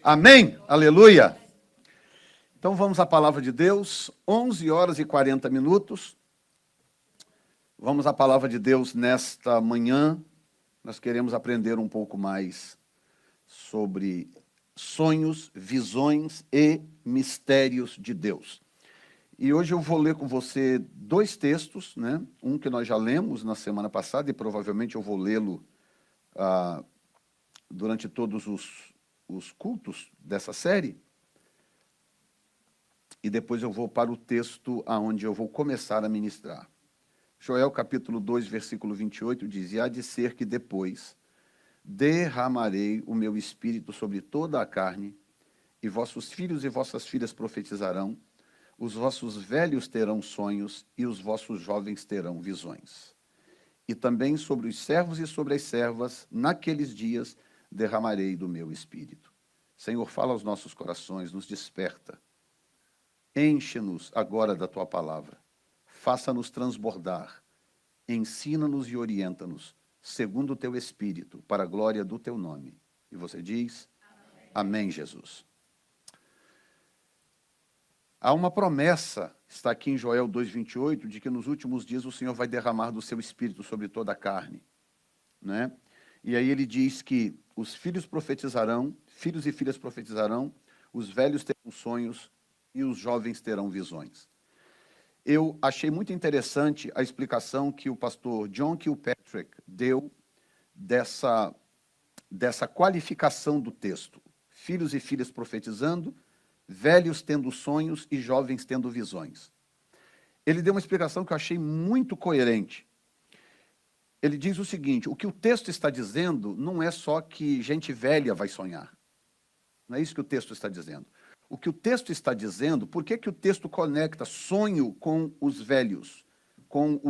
Amém? Aleluia! Então vamos à palavra de Deus, 11 horas e 40 minutos. Vamos à palavra de Deus nesta manhã. Nós queremos aprender um pouco mais sobre sonhos, visões e mistérios de Deus. E hoje eu vou ler com você dois textos, né? Um que nós já lemos na semana passada e provavelmente eu vou lê-lo durante todos os cultos dessa série. E depois eu vou para o texto aonde eu vou começar a ministrar. Joel capítulo 2, versículo 28 diz: "E há de ser que depois derramarei o meu espírito sobre toda a carne, e vossos filhos e vossas filhas profetizarão, os vossos velhos terão sonhos, e os vossos jovens terão visões. E também sobre os servos e sobre as servas, naqueles dias, derramarei do meu espírito." Senhor, fala aos nossos corações, nos desperta. Enche-nos agora da tua palavra. Faça-nos transbordar. Ensina-nos e orienta-nos, segundo o teu espírito, para a glória do teu nome. E você diz: Amém, Jesus. Há uma promessa, está aqui em Joel 2,28, de que nos últimos dias o Senhor vai derramar do seu espírito sobre toda a carne, né? E aí ele diz que os filhos profetizarão, filhos e filhas profetizarão, os velhos terão sonhos e os jovens terão visões. Eu achei muito interessante a explicação que o pastor John Kilpatrick deu dessa qualificação do texto. Filhos e filhas profetizando, velhos tendo sonhos e jovens tendo visões. Ele deu uma explicação que eu achei muito coerente. Ele diz o seguinte: o que o texto está dizendo não é só que gente velha vai sonhar. Não é isso que o texto está dizendo. O que o texto está dizendo, por que o texto conecta sonho com os velhos, com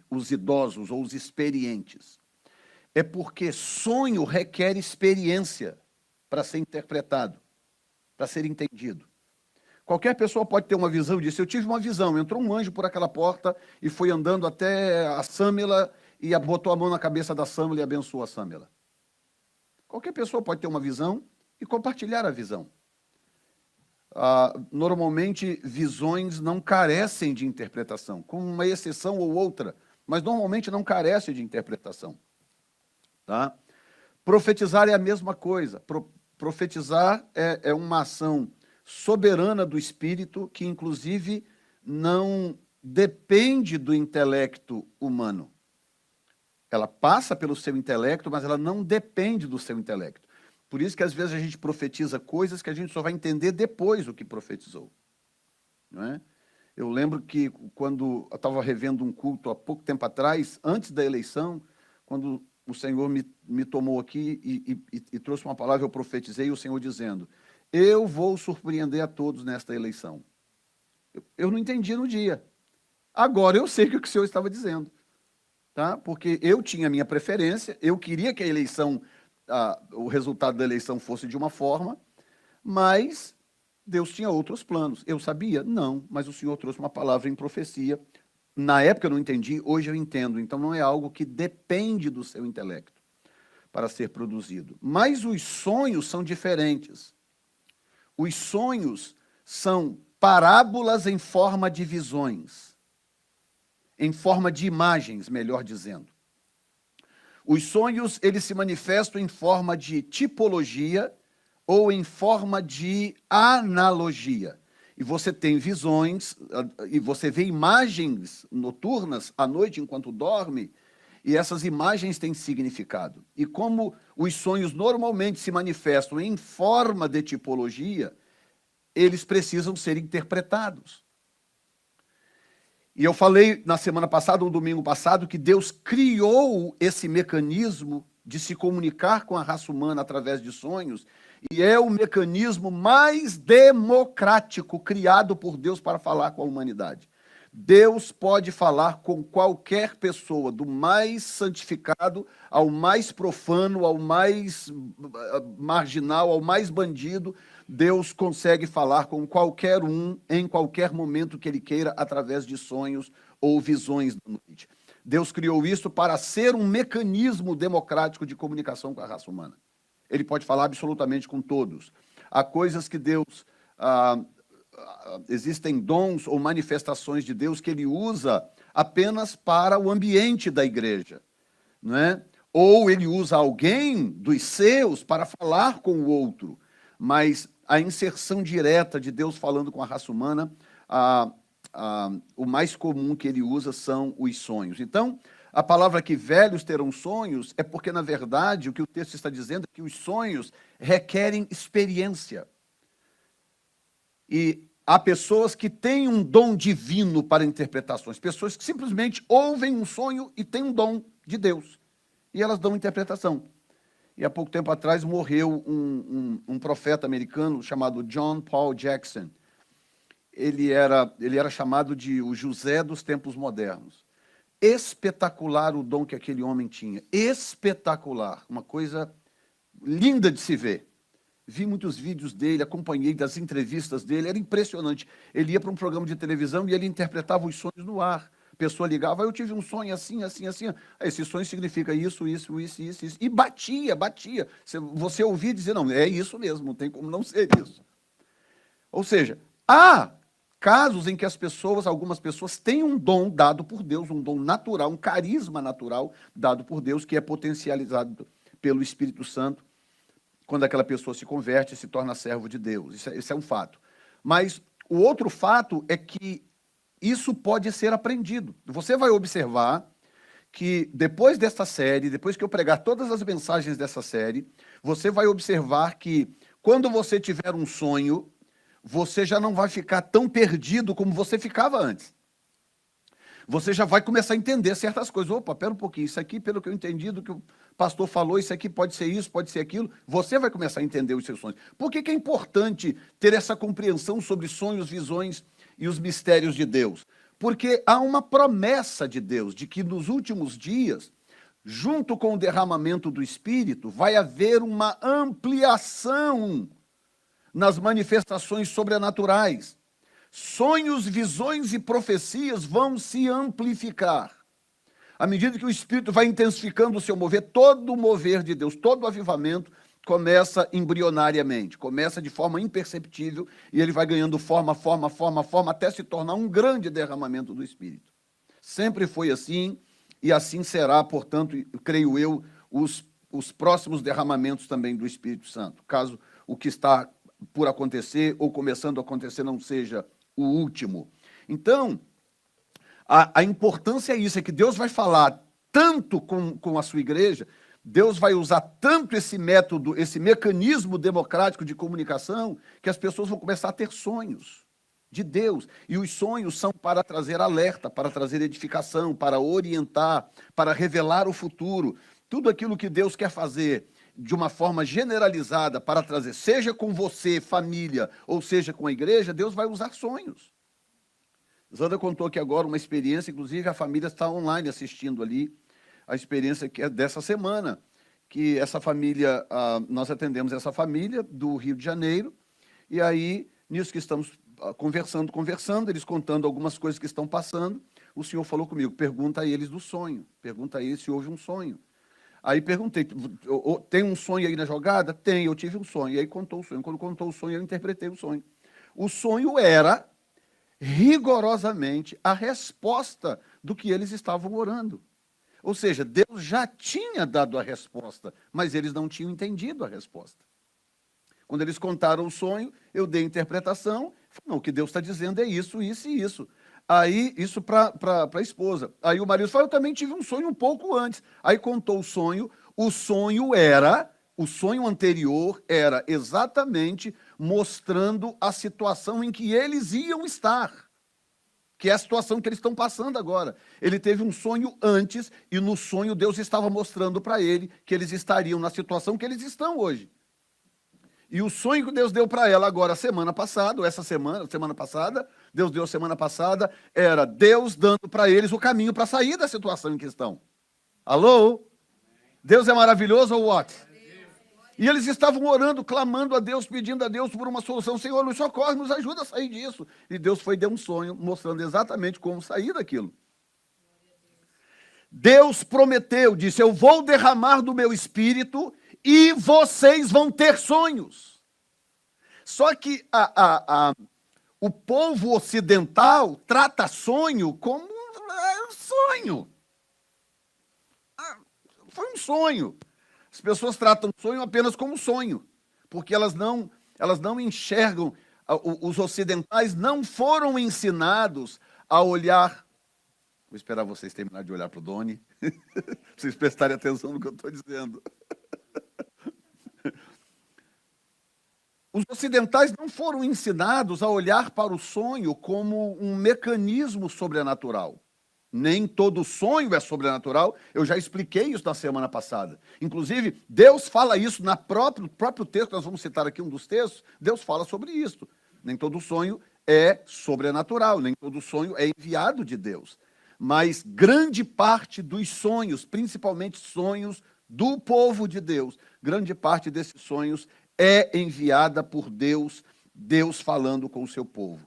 os idosos ou os experientes? É porque sonho requer experiência para ser interpretado, para ser entendido. Qualquer pessoa pode ter uma visão disso. Eu tive uma visão, entrou um anjo por aquela porta e foi andando até a Sâmela e botou a mão na cabeça da Sâmela e abençoou a Sâmela. Qualquer pessoa pode ter uma visão e compartilhar a visão. Normalmente, visões não carecem de interpretação, com uma exceção ou outra, mas normalmente não carece de interpretação. Tá? Profetizar é a mesma coisa. Profetizar é uma ação soberana do Espírito que, inclusive, não depende do intelecto humano. Ela passa pelo seu intelecto, mas ela não depende do seu intelecto. Por isso que, às vezes, a gente profetiza coisas que a gente só vai entender depois o que profetizou. Não é? Eu lembro que, quando eu estava revendo um culto há pouco tempo atrás, antes da eleição, quando o Senhor me tomou aqui e trouxe uma palavra, eu profetizei, o Senhor dizendo: eu vou surpreender a todos nesta eleição. Eu não entendi no dia. Agora eu sei o que o Senhor estava dizendo. Tá? Porque eu tinha a minha preferência, eu queria que a eleição, o resultado da eleição fosse de uma forma, mas Deus tinha outros planos. Eu sabia? Não, mas o Senhor trouxe uma palavra em profecia. Na época eu não entendi, hoje eu entendo. Então não é algo que depende do seu intelecto para ser produzido. Mas os sonhos são diferentes. Os sonhos são parábolas em forma de visões, em forma de imagens, melhor dizendo. Os sonhos, eles se manifestam em forma de tipologia ou em forma de analogia. E você tem visões, e você vê imagens noturnas à noite enquanto dorme, e essas imagens têm significado. E como os sonhos normalmente se manifestam em forma de tipologia, eles precisam ser interpretados. E eu falei na semana passada, ou domingo passado, que Deus criou esse mecanismo de se comunicar com a raça humana através de sonhos, e é o mecanismo mais democrático criado por Deus para falar com a humanidade. Deus pode falar com qualquer pessoa, do mais santificado ao mais profano, ao mais marginal, ao mais bandido. Deus consegue falar com qualquer um, em qualquer momento que Ele queira, através de sonhos ou visões da noite. Deus criou isso para ser um mecanismo democrático de comunicação com a raça humana. Ele pode falar absolutamente com todos. há coisas que Deus, existem dons ou manifestações de Deus que ele usa apenas para o ambiente da igreja, não é? Ou ele usa alguém dos seus para falar com o outro, mas a inserção direta de Deus falando com a raça humana, o mais comum que ele usa são os sonhos. Então, a palavra que velhos terão sonhos é porque, na verdade, o que o texto está dizendo é que os sonhos requerem experiência. E há pessoas que têm um dom divino para interpretações, pessoas que simplesmente ouvem um sonho e têm um dom de Deus, e elas dão interpretação. E há pouco tempo atrás morreu um profeta americano chamado John Paul Jackson. Ele era chamado de o José dos tempos modernos. Espetacular o dom que aquele homem tinha, espetacular, uma coisa linda de se ver. Vi muitos vídeos dele, acompanhei das entrevistas dele, era impressionante. Ele ia para um programa de televisão e ele interpretava os sonhos no ar. A pessoa ligava, eu tive um sonho assim, assim, assim. Esse sonho significa isso. E batia. Você ouvia e dizia, não, é isso mesmo, não tem como não ser isso. Ou seja, há casos em que algumas pessoas têm um dom dado por Deus, um dom natural, um carisma natural dado por Deus, que é potencializado pelo Espírito Santo, quando aquela pessoa se converte e se torna servo de Deus. Isso é um fato. Mas o outro fato é que isso pode ser aprendido. Você vai observar que depois desta série, depois que eu pregar todas as mensagens dessa série, você vai observar que quando você tiver um sonho, você já não vai ficar tão perdido como você ficava antes. Você já vai começar a entender certas coisas. Opa, pera um pouquinho, isso aqui, pelo que eu entendi do que o pastor falou, isso aqui pode ser isso, pode ser aquilo. Você vai começar a entender os seus sonhos. Por que é importante ter essa compreensão sobre sonhos, visões e os mistérios de Deus? Porque há uma promessa de Deus de que nos últimos dias, junto com o derramamento do Espírito, vai haver uma ampliação nas manifestações sobrenaturais. Sonhos, visões e profecias vão se amplificar. À medida que o Espírito vai intensificando o seu mover, todo o mover de Deus, todo o avivamento começa embrionariamente, começa de forma imperceptível e ele vai ganhando forma, até se tornar um grande derramamento do Espírito. Sempre foi assim e assim será, portanto, creio eu, os próximos derramamentos também do Espírito Santo, caso o que está por acontecer ou começando a acontecer não seja o último. Então, a importância é isso, é que Deus vai falar tanto com a sua igreja, Deus vai usar tanto esse método, esse mecanismo democrático de comunicação, que as pessoas vão começar a ter sonhos de Deus. E os sonhos são para trazer alerta, para trazer edificação, para orientar, para revelar o futuro. Tudo aquilo que Deus quer fazer de uma forma generalizada para trazer, seja com você, família, ou seja com a igreja, Deus vai usar sonhos. Zanda contou aqui agora uma experiência, inclusive a família está online assistindo ali, a experiência que é dessa semana, que essa família, nós atendemos essa família do Rio de Janeiro, e aí, nisso que estamos conversando, eles contando algumas coisas que estão passando, o senhor falou comigo, pergunta a eles do sonho, pergunta a eles se houve um sonho. Aí perguntei, tem um sonho aí na jogada? Tem, eu tive um sonho. E aí contou o sonho. Quando contou o sonho, eu interpretei o sonho. O sonho era, rigorosamente, a resposta do que eles estavam orando. Ou seja, Deus já tinha dado a resposta, mas eles não tinham entendido a resposta. Quando eles contaram o sonho, eu dei a interpretação. Não, o que Deus está dizendo é isso, isso e isso. Aí, isso para a esposa. Aí o marido falou, eu também tive um sonho um pouco antes. Aí contou o sonho anterior era exatamente mostrando a situação em que eles iam estar, que é a situação que eles estão passando agora. Ele teve um sonho antes e no sonho Deus estava mostrando para ele que eles estariam na situação que eles estão hoje. E o sonho que Deus deu para ela agora, semana passada, Deus deu semana passada, era Deus dando para eles o caminho para sair da situação em que estão. Alô? Deus é maravilhoso ou what? E eles estavam orando, clamando a Deus, pedindo a Deus por uma solução. Senhor, nos socorre, nos ajuda a sair disso. E Deus deu um sonho, mostrando exatamente como sair daquilo. Deus prometeu, disse, eu vou derramar do meu espírito e vocês vão ter sonhos. Só que o povo ocidental trata sonho como um sonho. Foi um sonho. As pessoas tratam sonho apenas como sonho, porque elas não enxergam, os ocidentais não foram ensinados a olhar. Vou esperar vocês terminarem de olhar para o Doni, vocês prestarem atenção no que eu estou dizendo. Os ocidentais não foram ensinados a olhar para o sonho como um mecanismo sobrenatural. Nem todo sonho é sobrenatural. Eu já expliquei isso na semana passada. Inclusive, Deus fala isso no próprio texto, nós vamos citar aqui um dos textos, Deus fala sobre isso. Nem todo sonho é sobrenatural, nem todo sonho é enviado de Deus. Mas grande parte dos sonhos, principalmente sonhos do povo de Deus, grande parte desses sonhos é enviada por Deus, Deus falando com o seu povo.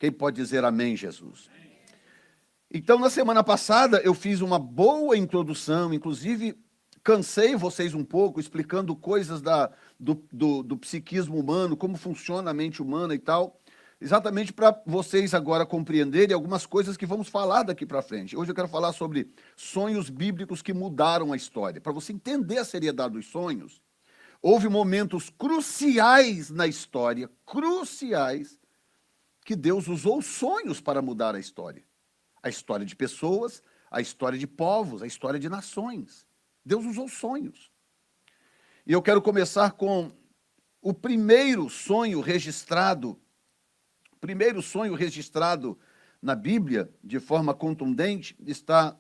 Quem pode dizer amém, Jesus? Então, na semana passada, eu fiz uma boa introdução, inclusive cansei vocês um pouco, explicando coisas do psiquismo humano, como funciona a mente humana e tal, exatamente para vocês agora compreenderem algumas coisas que vamos falar daqui para frente. Hoje eu quero falar sobre sonhos bíblicos que mudaram a história. Para você entender a seriedade dos sonhos, houve momentos cruciais na história, cruciais, que Deus usou sonhos para mudar a história. A história de pessoas, a história de povos, a história de nações. Deus usou sonhos. E eu quero começar com o primeiro sonho registrado na Bíblia, de forma contundente, está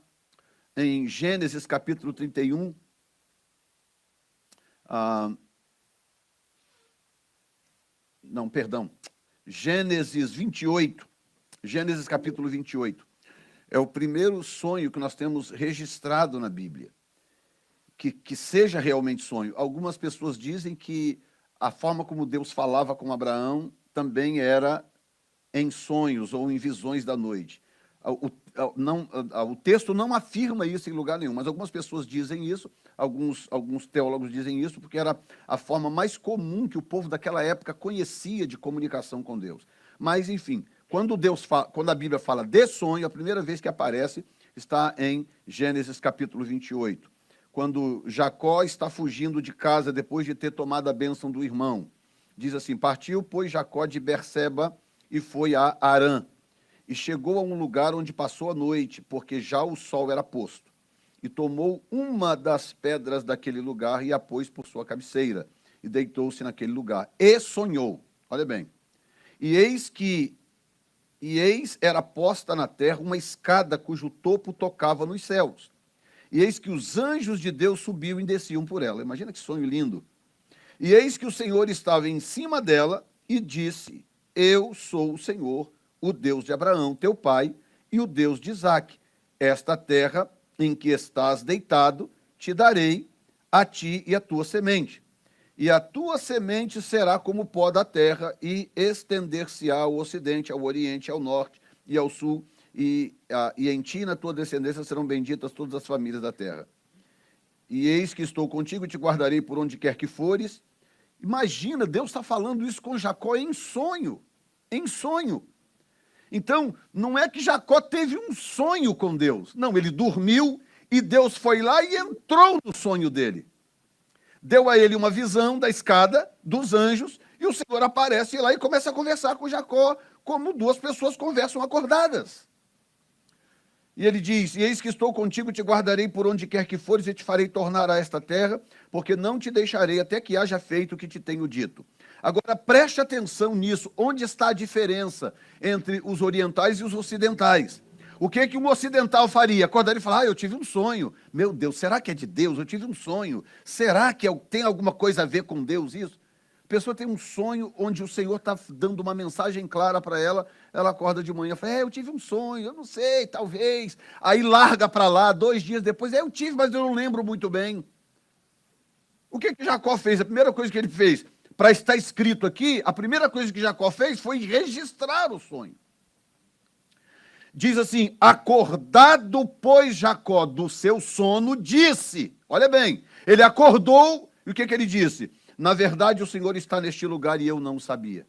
em Gênesis capítulo 31. Gênesis 28. Gênesis capítulo 28. É o primeiro sonho que nós temos registrado na Bíblia, que seja realmente sonho. Algumas pessoas dizem que a forma como Deus falava com Abraão também era em sonhos ou em visões da noite. O texto não afirma isso em lugar nenhum, mas algumas pessoas dizem isso, alguns teólogos dizem isso, porque era a forma mais comum que o povo daquela época conhecia de comunicação com Deus. Mas, enfim, quando a Bíblia fala de sonho, a primeira vez que aparece está em Gênesis capítulo 28, quando Jacó está fugindo de casa depois de ter tomado a bênção do irmão. Diz assim: partiu, pois, Jacó de Berseba e foi a Harã, e chegou a um lugar onde passou a noite, porque já o sol era posto. E tomou uma das pedras daquele lugar e a pôs por sua cabeceira, e deitou-se naquele lugar. E sonhou, olha bem, e eis era posta na terra uma escada cujo topo tocava nos céus. E eis que os anjos de Deus subiam e desciam por ela. Imagina que sonho lindo. E eis que o Senhor estava em cima dela e disse: eu sou o Senhor, o Deus de Abraão, teu pai, e o Deus de Isaque. Esta terra em que estás deitado, te darei a ti e a tua semente. E a tua semente será como o pó da terra, e estender-se-á ao ocidente, ao oriente, ao norte e ao sul, e em ti e na tua descendência serão benditas todas as famílias da terra. E eis que estou contigo e te guardarei por onde quer que fores. Imagina, Deus está falando isso com Jacó em sonho. Em sonho. Então, não é que Jacó teve um sonho com Deus. Não, ele dormiu e Deus foi lá e entrou no sonho dele. Deu a ele uma visão da escada, dos anjos, e o Senhor aparece lá e começa a conversar com Jacó, como duas pessoas conversam acordadas. E ele diz: e eis que estou contigo, te guardarei por onde quer que fores, e te farei tornar a esta terra, porque não te deixarei até que haja feito o que te tenho dito. Agora, preste atenção nisso. Onde está a diferença entre os orientais e os ocidentais? O que um ocidental faria? Acordaria e falar: eu tive um sonho. Meu Deus, será que é de Deus? Eu tive um sonho. Será que tem alguma coisa a ver com Deus isso? A pessoa tem um sonho onde o Senhor está dando uma mensagem clara para ela, ela acorda de manhã e fala: eu tive um sonho, eu não sei, talvez. Aí larga para lá, 2 dias depois: eu tive, mas eu não lembro muito bem. O que Jacó fez? A primeira coisa que ele fez, para estar escrito aqui, a primeira coisa que Jacó fez foi registrar o sonho. Diz assim: acordado, pois, Jacó do seu sono, disse. Olha bem, ele acordou, e o que ele disse? Na verdade, o Senhor está neste lugar e eu não sabia.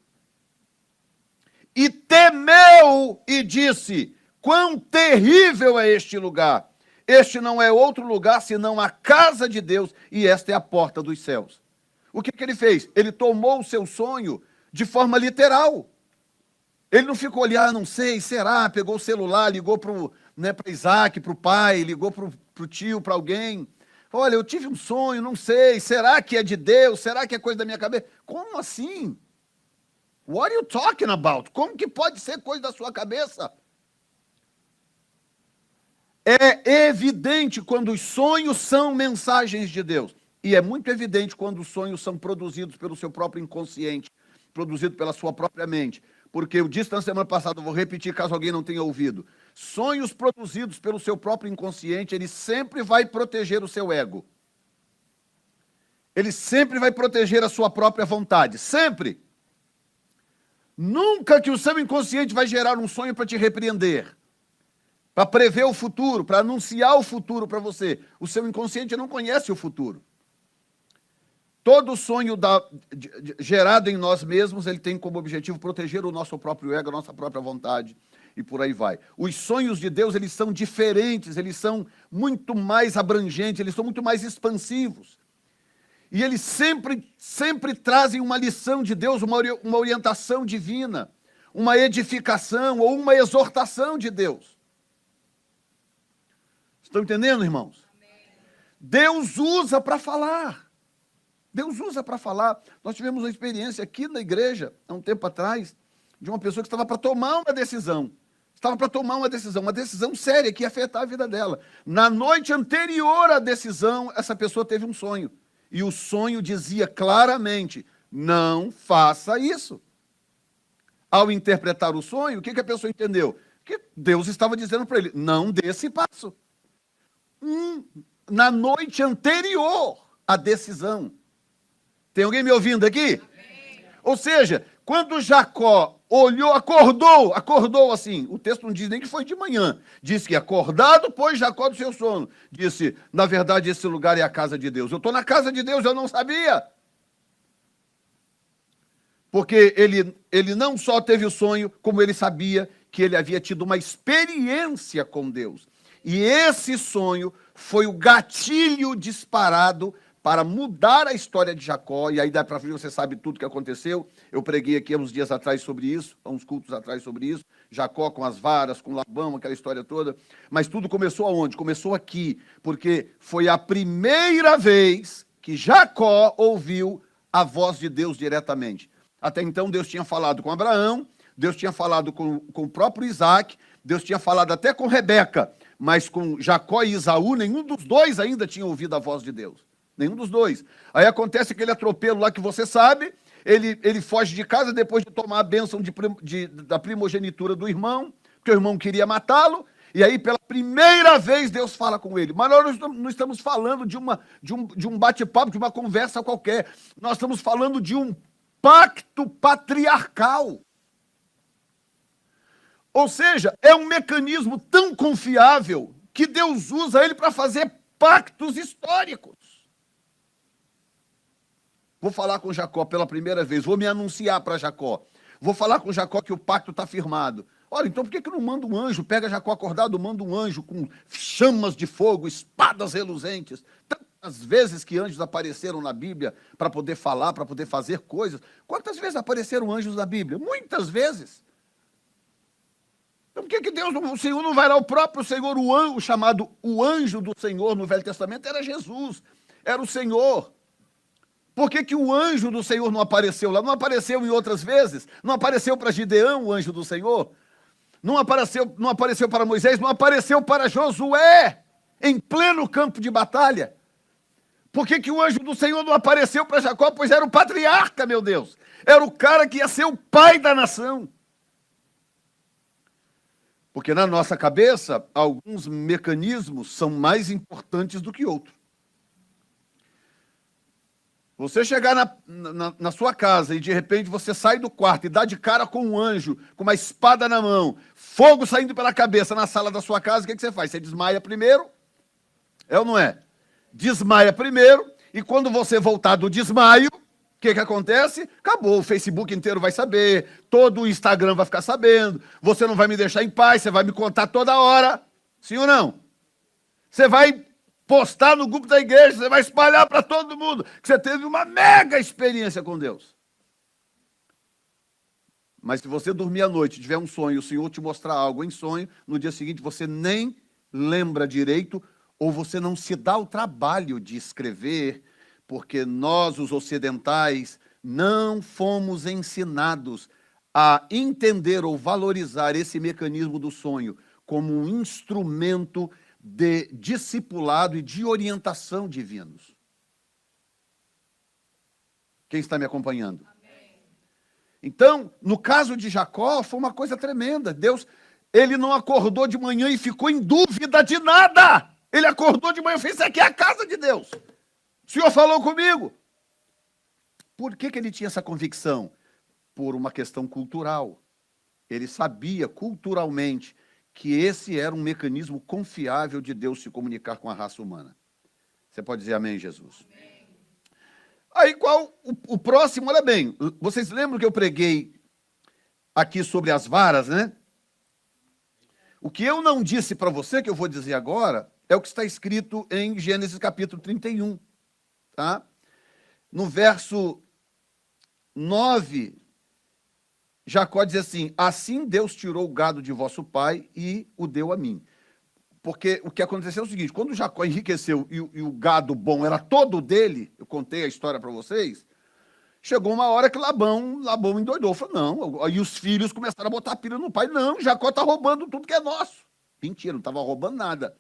E temeu e disse: quão terrível é este lugar! Este não é outro lugar senão a casa de Deus, e esta é a porta dos céus. O que ele fez? Ele tomou o seu sonho de forma literal. Ele não ficou ali, não sei, será? Pegou o celular, ligou para Isaac, para o pai, ligou para o tio, para alguém. Olha, eu tive um sonho, não sei, será que é de Deus? Será que é coisa da minha cabeça? Como assim? What are you talking about? Como que pode ser coisa da sua cabeça? É evidente quando os sonhos são mensagens de Deus. E é muito evidente quando os sonhos são produzidos pelo seu próprio inconsciente, produzidos pela sua própria mente. Porque eu disse na semana passada, vou repetir caso alguém não tenha ouvido. Sonhos produzidos pelo seu próprio inconsciente, ele sempre vai proteger o seu ego. Ele sempre vai proteger a sua própria vontade. Sempre. Nunca que o seu inconsciente vai gerar um sonho para te repreender, para prever o futuro, para anunciar o futuro para você. O seu inconsciente não conhece o futuro. Todo sonho gerado em nós mesmos, ele tem como objetivo proteger o nosso próprio ego, a nossa própria vontade, e por aí vai. Os sonhos de Deus, eles são diferentes, eles são muito mais abrangentes, eles são muito mais expansivos. E eles sempre trazem uma lição de Deus, uma orientação divina, uma edificação ou uma exortação de Deus. Estão entendendo, irmãos? Amém. Deus usa para falar. Deus usa para falar. Nós tivemos uma experiência aqui na igreja, há um tempo atrás, de uma pessoa que estava para tomar uma decisão. Estava para tomar uma decisão séria que ia afetar a vida dela. Na noite anterior à decisão, essa pessoa teve um sonho. E o sonho dizia claramente: não faça isso. Ao interpretar o sonho, o que a pessoa entendeu? Que Deus estava dizendo para ele: não dê esse passo. Na noite anterior à decisão. Tem alguém me ouvindo aqui? Amém. Ou seja, quando Jacó olhou, acordou assim, o texto não diz nem que foi de manhã, diz que acordado, pôs Jacó do seu sono, disse: na verdade esse lugar é a casa de Deus. Eu estou na casa de Deus, eu não sabia. Porque ele não só teve o sonho, como ele sabia que ele havia tido uma experiência com Deus. E esse sonho foi o gatilho disparado para mudar a história de Jacó. E aí daí para frente você sabe tudo o que aconteceu. Eu preguei aqui há uns dias atrás sobre isso, há uns cultos atrás sobre isso. Jacó com as varas, com Labão, aquela história toda. Mas tudo começou aonde? Começou aqui, porque foi a primeira vez que Jacó ouviu a voz de Deus diretamente. Até então Deus tinha falado com Abraão, Deus tinha falado com o próprio Isaac, Deus tinha falado até com Rebeca, mas com Jacó e Esaú, nenhum dos dois ainda tinha ouvido a voz de Deus. Nenhum dos dois. Aí acontece aquele atropelo lá que você sabe, ele foge de casa depois de tomar a bênção da primogenitura do irmão, porque o irmão queria matá-lo, e aí pela primeira vez Deus fala com ele. Mas nós não estamos falando de um bate-papo, de uma conversa qualquer. Nós estamos falando de um pacto patriarcal. Ou seja, é um mecanismo tão confiável que Deus usa ele para fazer pactos históricos. Vou falar com Jacó pela primeira vez, vou me anunciar para Jacó. Vou falar com Jacó que o pacto está firmado. Olha, então por que não manda um anjo? Pega Jacó acordado, manda um anjo com chamas de fogo, espadas reluzentes. Tantas vezes que anjos apareceram na Bíblia para poder falar, para poder fazer coisas. Quantas vezes apareceram anjos na Bíblia? Muitas vezes. Então por que Deus, o Senhor não vai lá, o próprio Senhor, o chamado o anjo do Senhor no Velho Testamento era Jesus, era o Senhor. Por que o anjo do Senhor não apareceu lá? Não apareceu em outras vezes? Não apareceu para Gideão, o anjo do Senhor? Não apareceu para Moisés? Não apareceu para Josué, em pleno campo de batalha? Por que o anjo do Senhor não apareceu para Jacó? Pois era o patriarca, meu Deus. Era o cara que ia ser o pai da nação. Porque na nossa cabeça, alguns mecanismos são mais importantes do que outros. Você chegar na sua casa e de repente você sai do quarto e dá de cara com um anjo, com uma espada na mão, fogo saindo pela cabeça na sala da sua casa, o que você faz? Você desmaia primeiro? É ou não é? Desmaia primeiro, e quando você voltar do desmaio, que acontece? Acabou, o Facebook inteiro vai saber, todo o Instagram vai ficar sabendo, você não vai me deixar em paz, você vai me contar toda hora. Sim ou não? Você vai postar no grupo da igreja, você vai espalhar para todo mundo que você teve uma mega experiência com Deus. Mas se você dormir à noite, tiver um sonho, o Senhor te mostrar algo em sonho, no dia seguinte você nem lembra direito, ou você não se dá o trabalho de escrever, porque nós, os ocidentais, não fomos ensinados a entender ou valorizar esse mecanismo do sonho como um instrumento de discipulado e de orientação divinos. Quem está me acompanhando? Então, no caso de Jacó, foi uma coisa tremenda. Deus, ele não acordou de manhã e ficou em dúvida de nada. Ele acordou de manhã e fez: isso aqui é a casa de Deus. O Senhor falou comigo. Por que ele tinha essa convicção? Por uma questão cultural. Ele sabia culturalmente que esse era um mecanismo confiável de Deus se comunicar com a raça humana. Você pode dizer amém, Jesus? Amém. Aí qual o próximo? Olha bem, vocês lembram que eu preguei aqui sobre as varas, né? O que eu não disse para você, que eu vou dizer agora, é o que está escrito em Gênesis capítulo 31, tá? No verso 9, Jacó diz assim: assim Deus tirou o gado de vosso pai e o deu a mim. Porque o que aconteceu é o seguinte: quando Jacó enriqueceu e o gado bom era todo dele, eu contei a história para vocês, chegou uma hora que Labão endoidou, falou: não, aí os filhos começaram a botar pilha no pai: não, Jacó está roubando tudo que é nosso. Mentira, não estava roubando nada.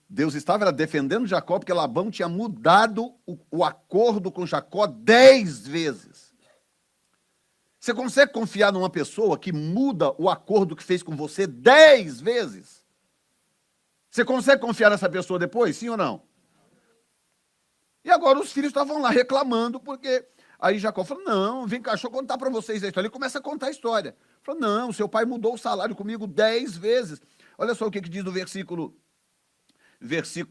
Deus estava defendendo Jacó porque Labão tinha mudado o acordo com Jacó 10 vezes. Você consegue confiar numa pessoa que muda o acordo que fez com você 10 vezes? Você consegue confiar nessa pessoa depois, sim ou não? E agora os filhos estavam lá reclamando, porque aí Jacó falou: não, vem cá, deixa eu contar para vocês a história. Ele começa a contar a história. Falou: não, seu pai mudou o salário comigo 10 vezes. Olha só o que diz no versículo 6.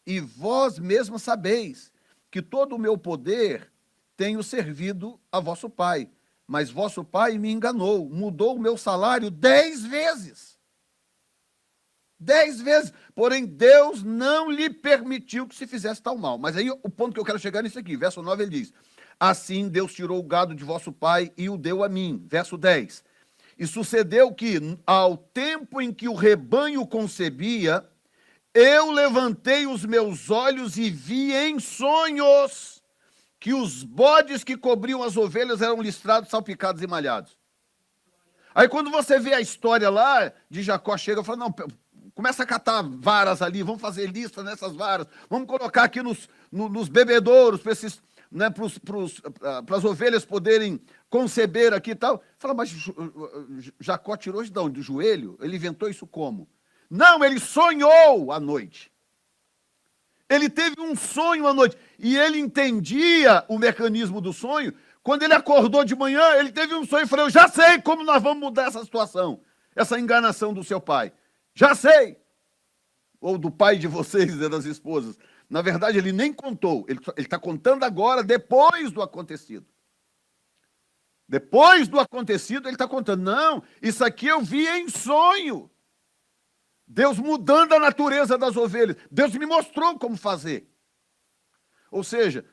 E vós mesmos sabeis que todo o meu poder tenho servido a vosso pai, mas vosso pai me enganou, mudou o meu salário 10 vezes. 10 vezes. Porém, Deus não lhe permitiu que se fizesse tal mal. Mas aí o ponto que eu quero chegar nisso aqui, verso 9, ele diz: assim Deus tirou o gado de vosso pai e o deu a mim. Verso 10. E sucedeu que, ao tempo em que o rebanho concebia, eu levantei os meus olhos e vi em sonhos que os bodes que cobriam as ovelhas eram listrados, salpicados e malhados. Aí quando você vê a história lá de Jacó, chega e fala: não, começa a catar varas ali, vamos fazer lista nessas varas, vamos colocar aqui nos bebedouros, para esses, né, para as ovelhas poderem conceber aqui e tal. Fala: mas Jacó tirou isso de onde? Do joelho? Ele inventou isso como? Não, ele sonhou à noite. Ele teve um sonho à noite, e ele entendia o mecanismo do sonho. Quando ele acordou de manhã, ele teve um sonho e falou: eu já sei como nós vamos mudar essa situação, essa enganação do seu pai. Já sei. Ou do pai de vocês e das esposas. Na verdade, ele nem contou, ele está contando agora, depois do acontecido. Depois do acontecido, ele está contando: não, isso aqui eu vi em sonho. Deus mudando a natureza das ovelhas. Deus me mostrou como fazer. Ou seja,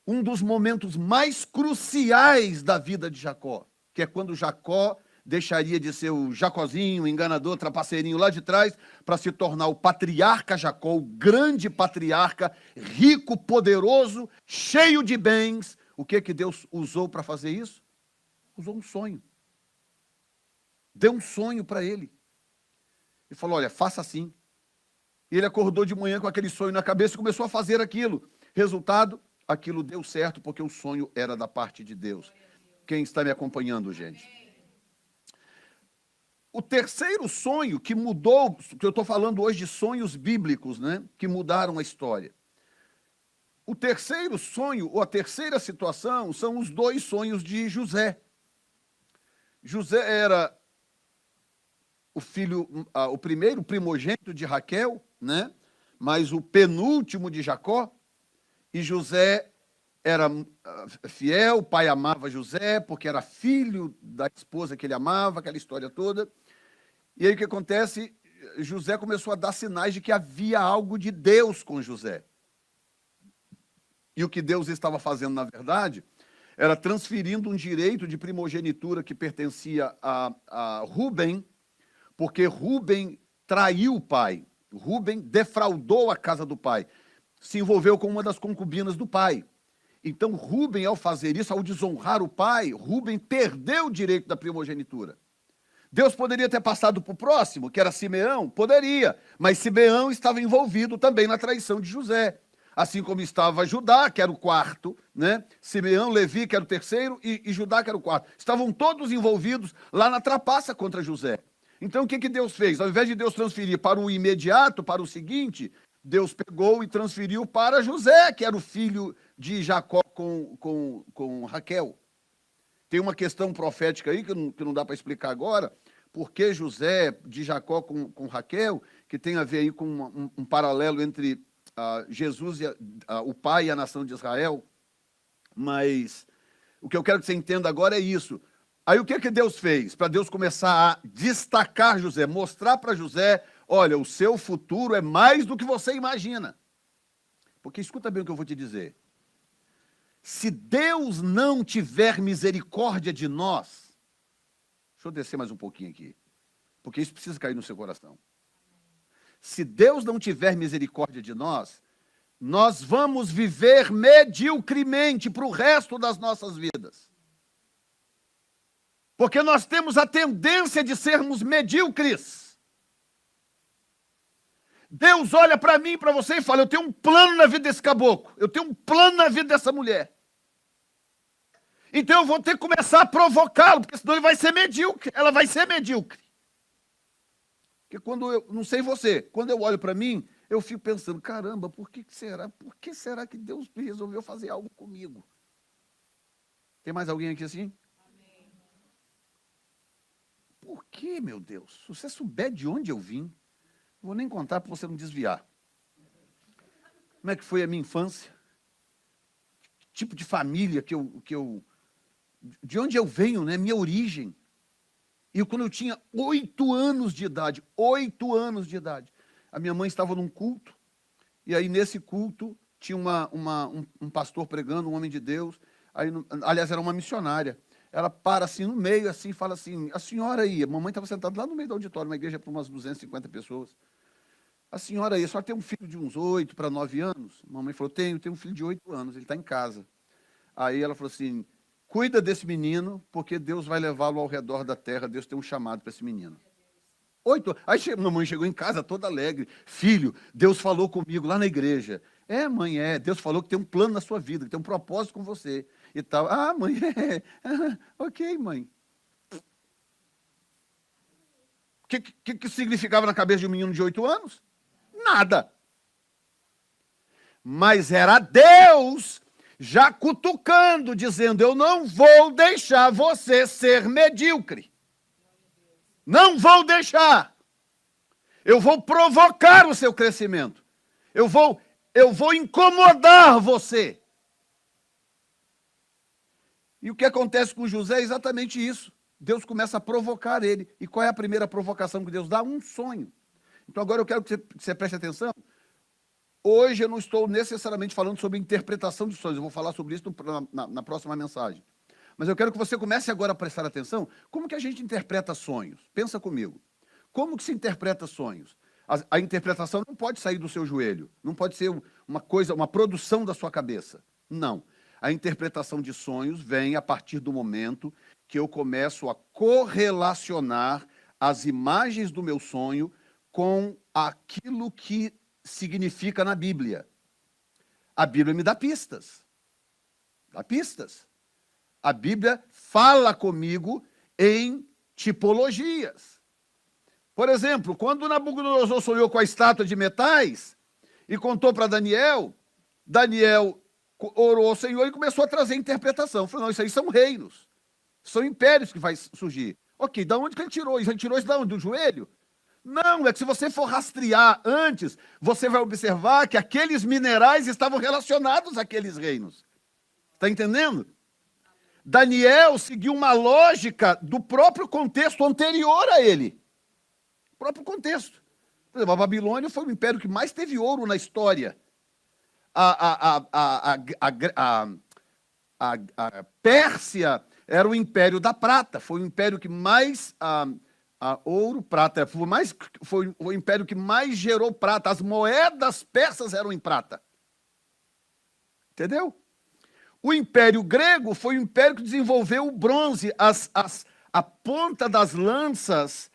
um dos momentos mais cruciais da vida de Jacó, que é quando Jacó deixaria de ser o Jacozinho, enganador, trapaceirinho lá de trás, para se tornar o patriarca Jacó, o grande patriarca, rico, poderoso, cheio de bens. O que Deus usou para fazer isso? Usou um sonho. Deu um sonho para ele. E falou: olha, faça assim. E ele acordou de manhã com aquele sonho na cabeça e começou a fazer aquilo. Resultado, aquilo deu certo, porque o sonho era da parte de Deus. Quem está me acompanhando, gente? O terceiro sonho que mudou, que eu estou falando hoje de sonhos bíblicos, né, que mudaram a história. O terceiro sonho, ou a terceira situação, são os 2 sonhos de José. José era o primeiro primogênito de Raquel, né? Mas o penúltimo de Jacó, e José era fiel, o pai amava José, porque era filho da esposa que ele amava, aquela história toda. E aí o que acontece? José começou a dar sinais de que havia algo de Deus com José. E o que Deus estava fazendo, na verdade, era transferindo um direito de primogenitura que pertencia a Rúben, porque Rúben traiu o pai. Rúben defraudou a casa do pai, se envolveu com uma das concubinas do pai. Então, Rúben, ao fazer isso, ao desonrar o pai, Rúben perdeu o direito da primogenitura. Deus poderia ter passado para o próximo, que era Simeão? Poderia, mas Simeão estava envolvido também na traição de José. Assim como estava Judá, que era o quarto, né? Simeão, Levi, que era o terceiro, e Judá, que era o quarto. Estavam todos envolvidos lá na trapaça contra José. Então, o que Deus fez? Ao invés de Deus transferir para o imediato, para o seguinte, Deus pegou e transferiu para José, que era o filho de Jacó com Raquel. Tem uma questão profética aí, que não dá para explicar agora, porque José de Jacó com Raquel, que tem a ver aí com um paralelo entre Jesus, o pai e a nação de Israel. Mas o que eu quero que você entenda agora é isso. Aí o que Deus fez? Para Deus começar a destacar José, mostrar para José, olha, o seu futuro é mais do que você imagina. Porque escuta bem o que eu vou te dizer. Se Deus não tiver misericórdia de nós, deixa eu descer mais um pouquinho aqui, porque isso precisa cair no seu coração. Se Deus não tiver misericórdia de nós, nós vamos viver mediocremente para o resto das nossas vidas. Porque nós temos a tendência de sermos medíocres. Deus olha para mim e para você e fala, eu tenho um plano na vida desse caboclo, eu tenho um plano na vida dessa mulher. Então eu vou ter que começar a provocá-lo, porque senão ele vai ser medíocre, ela vai ser medíocre. Porque quando eu, não sei você, quando eu olho para mim, eu fico pensando, caramba, por que será que Deus resolveu fazer algo comigo? Tem mais alguém aqui assim? Amém. Por que, meu Deus? Se você souber de onde eu vim, não vou nem contar para você não desviar. Como é que foi a minha infância? Que tipo de família de onde eu venho, né? Minha origem. E quando eu tinha 8 anos de idade, a minha mãe estava num culto, e aí nesse culto tinha um pastor pregando, um homem de Deus, aí, aliás, era uma missionária. Ela para assim no meio, assim, fala assim, a senhora aí, a mamãe estava sentada lá no meio do auditório, uma igreja para umas 250 pessoas. A senhora aí, a senhora tem um filho de uns 8 para 9 anos? A mamãe falou, tenho um filho de 8 anos, ele está em casa. Aí ela falou assim, cuida desse menino, porque Deus vai levá-lo ao redor da terra, Deus tem um chamado para esse menino. 8 anos. Aí a mamãe chegou em casa toda alegre. Filho, Deus falou comigo lá na igreja. É, mãe, Deus falou que tem um plano na sua vida, que tem um propósito com você. E tal. Ah, mãe, ok, mãe. O que significava na cabeça de um menino de 8 anos? Nada. Mas era Deus já cutucando, dizendo, eu não vou deixar você ser medíocre. Não vou deixar. Eu vou provocar o seu crescimento. Eu vou incomodar você. E o que acontece com José é exatamente isso. Deus começa a provocar ele. E qual é a primeira provocação que Deus dá? Um sonho. Então agora eu quero que você preste atenção. Hoje eu não estou necessariamente falando sobre interpretação de sonhos. Eu vou falar sobre isso na próxima mensagem. Mas eu quero que você comece agora a prestar atenção. Como que a gente interpreta sonhos? Pensa comigo. Como que se interpreta sonhos? A interpretação não pode sair do seu joelho. Não pode ser uma produção da sua cabeça. Não. A interpretação de sonhos vem a partir do momento que eu começo a correlacionar as imagens do meu sonho com aquilo que significa na Bíblia. A Bíblia me dá pistas. Dá pistas. A Bíblia fala comigo em tipologias. Por exemplo, quando Nabucodonosor sonhou com a estátua de metais e contou para Daniel, Daniel orou ao Senhor e começou a trazer interpretação. Falou, não, isso aí são reinos, são impérios que vai surgir. Ok, da onde que ele tirou isso? Ele tirou isso da onde? Do joelho? Não, é que se você for rastrear antes, você vai observar que aqueles minerais estavam relacionados àqueles reinos. Está entendendo? Daniel seguiu uma lógica do próprio contexto anterior a ele. O próprio contexto. Por exemplo, a Babilônia foi o império que mais teve ouro na história. A Pérsia era o império da prata, foi o império que mais ouro, prata, foi o império que mais gerou prata. As moedas persas eram em prata. Entendeu? O Império Grego foi o império que desenvolveu o bronze, a ponta das lanças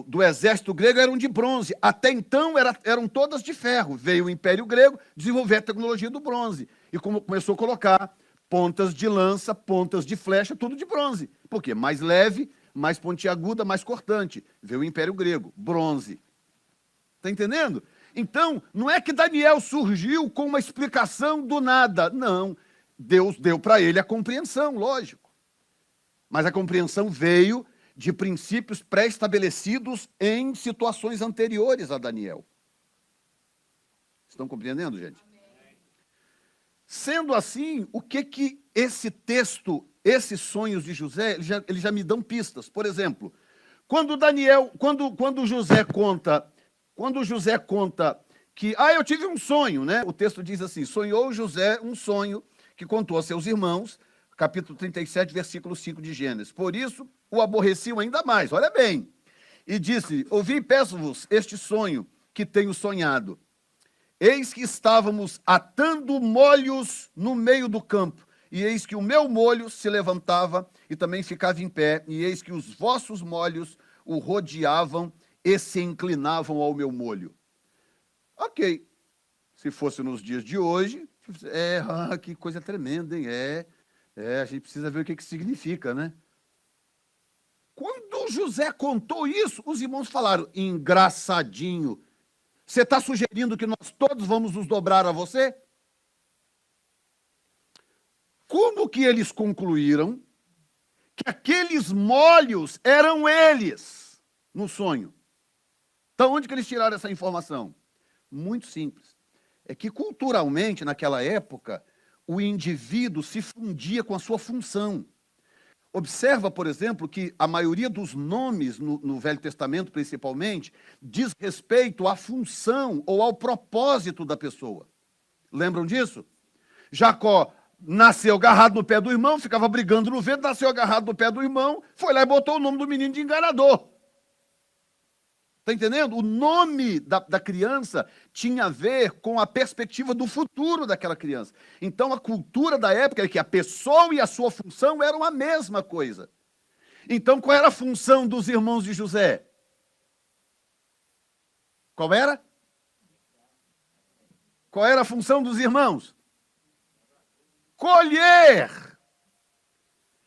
do exército grego eram de bronze. Até então eram todas de ferro. Veio o Império Grego desenvolver a tecnologia do bronze. E começou a colocar pontas de lança, pontas de flecha, tudo de bronze. Por quê? Mais leve, mais pontiaguda, mais cortante. Veio o Império Grego, bronze. Está entendendo? Então, não é que Daniel surgiu com uma explicação do nada. Não. Deus deu para ele a compreensão, lógico. Mas a compreensão veio de princípios pré-estabelecidos em situações anteriores a Daniel. Estão compreendendo, gente? Sendo assim, o que esse texto, esses sonhos de José, eles já me dão pistas. Por exemplo, quando José conta que, eu tive um sonho, né? O texto diz assim: sonhou José um sonho que contou a seus irmãos, capítulo 37, versículo 5 de Gênesis. Por isso, o aborreciam ainda mais, olha bem. E disse: ouvi e peço-vos este sonho que tenho sonhado. Eis que estávamos atando molhos no meio do campo, e eis que o meu molho se levantava e também ficava em pé, e eis que os vossos molhos o rodeavam e se inclinavam ao meu molho. Ok, se fosse nos dias de hoje, que coisa tremenda, hein? A gente precisa ver o que significa, né? Quando José contou isso, os irmãos falaram: engraçadinho, você está sugerindo que nós todos vamos nos dobrar a você? Como que eles concluíram que aqueles molhos eram eles no sonho? Então, onde que eles tiraram essa informação? Muito simples. É que culturalmente, naquela época, o indivíduo se fundia com a sua função. Observa, por exemplo, que a maioria dos nomes, no Velho Testamento principalmente, diz respeito à função ou ao propósito da pessoa. Lembram disso? Jacó nasceu agarrado no pé do irmão, ficava brigando no vento, nasceu agarrado no pé do irmão, foi lá e botou o nome do menino de enganador. Está entendendo? O nome da criança tinha a ver com a perspectiva do futuro daquela criança. Então, a cultura da época é que a pessoa e a sua função eram a mesma coisa. Então, qual era a função dos irmãos de José? Qual era? Qual era a função dos irmãos? Colher.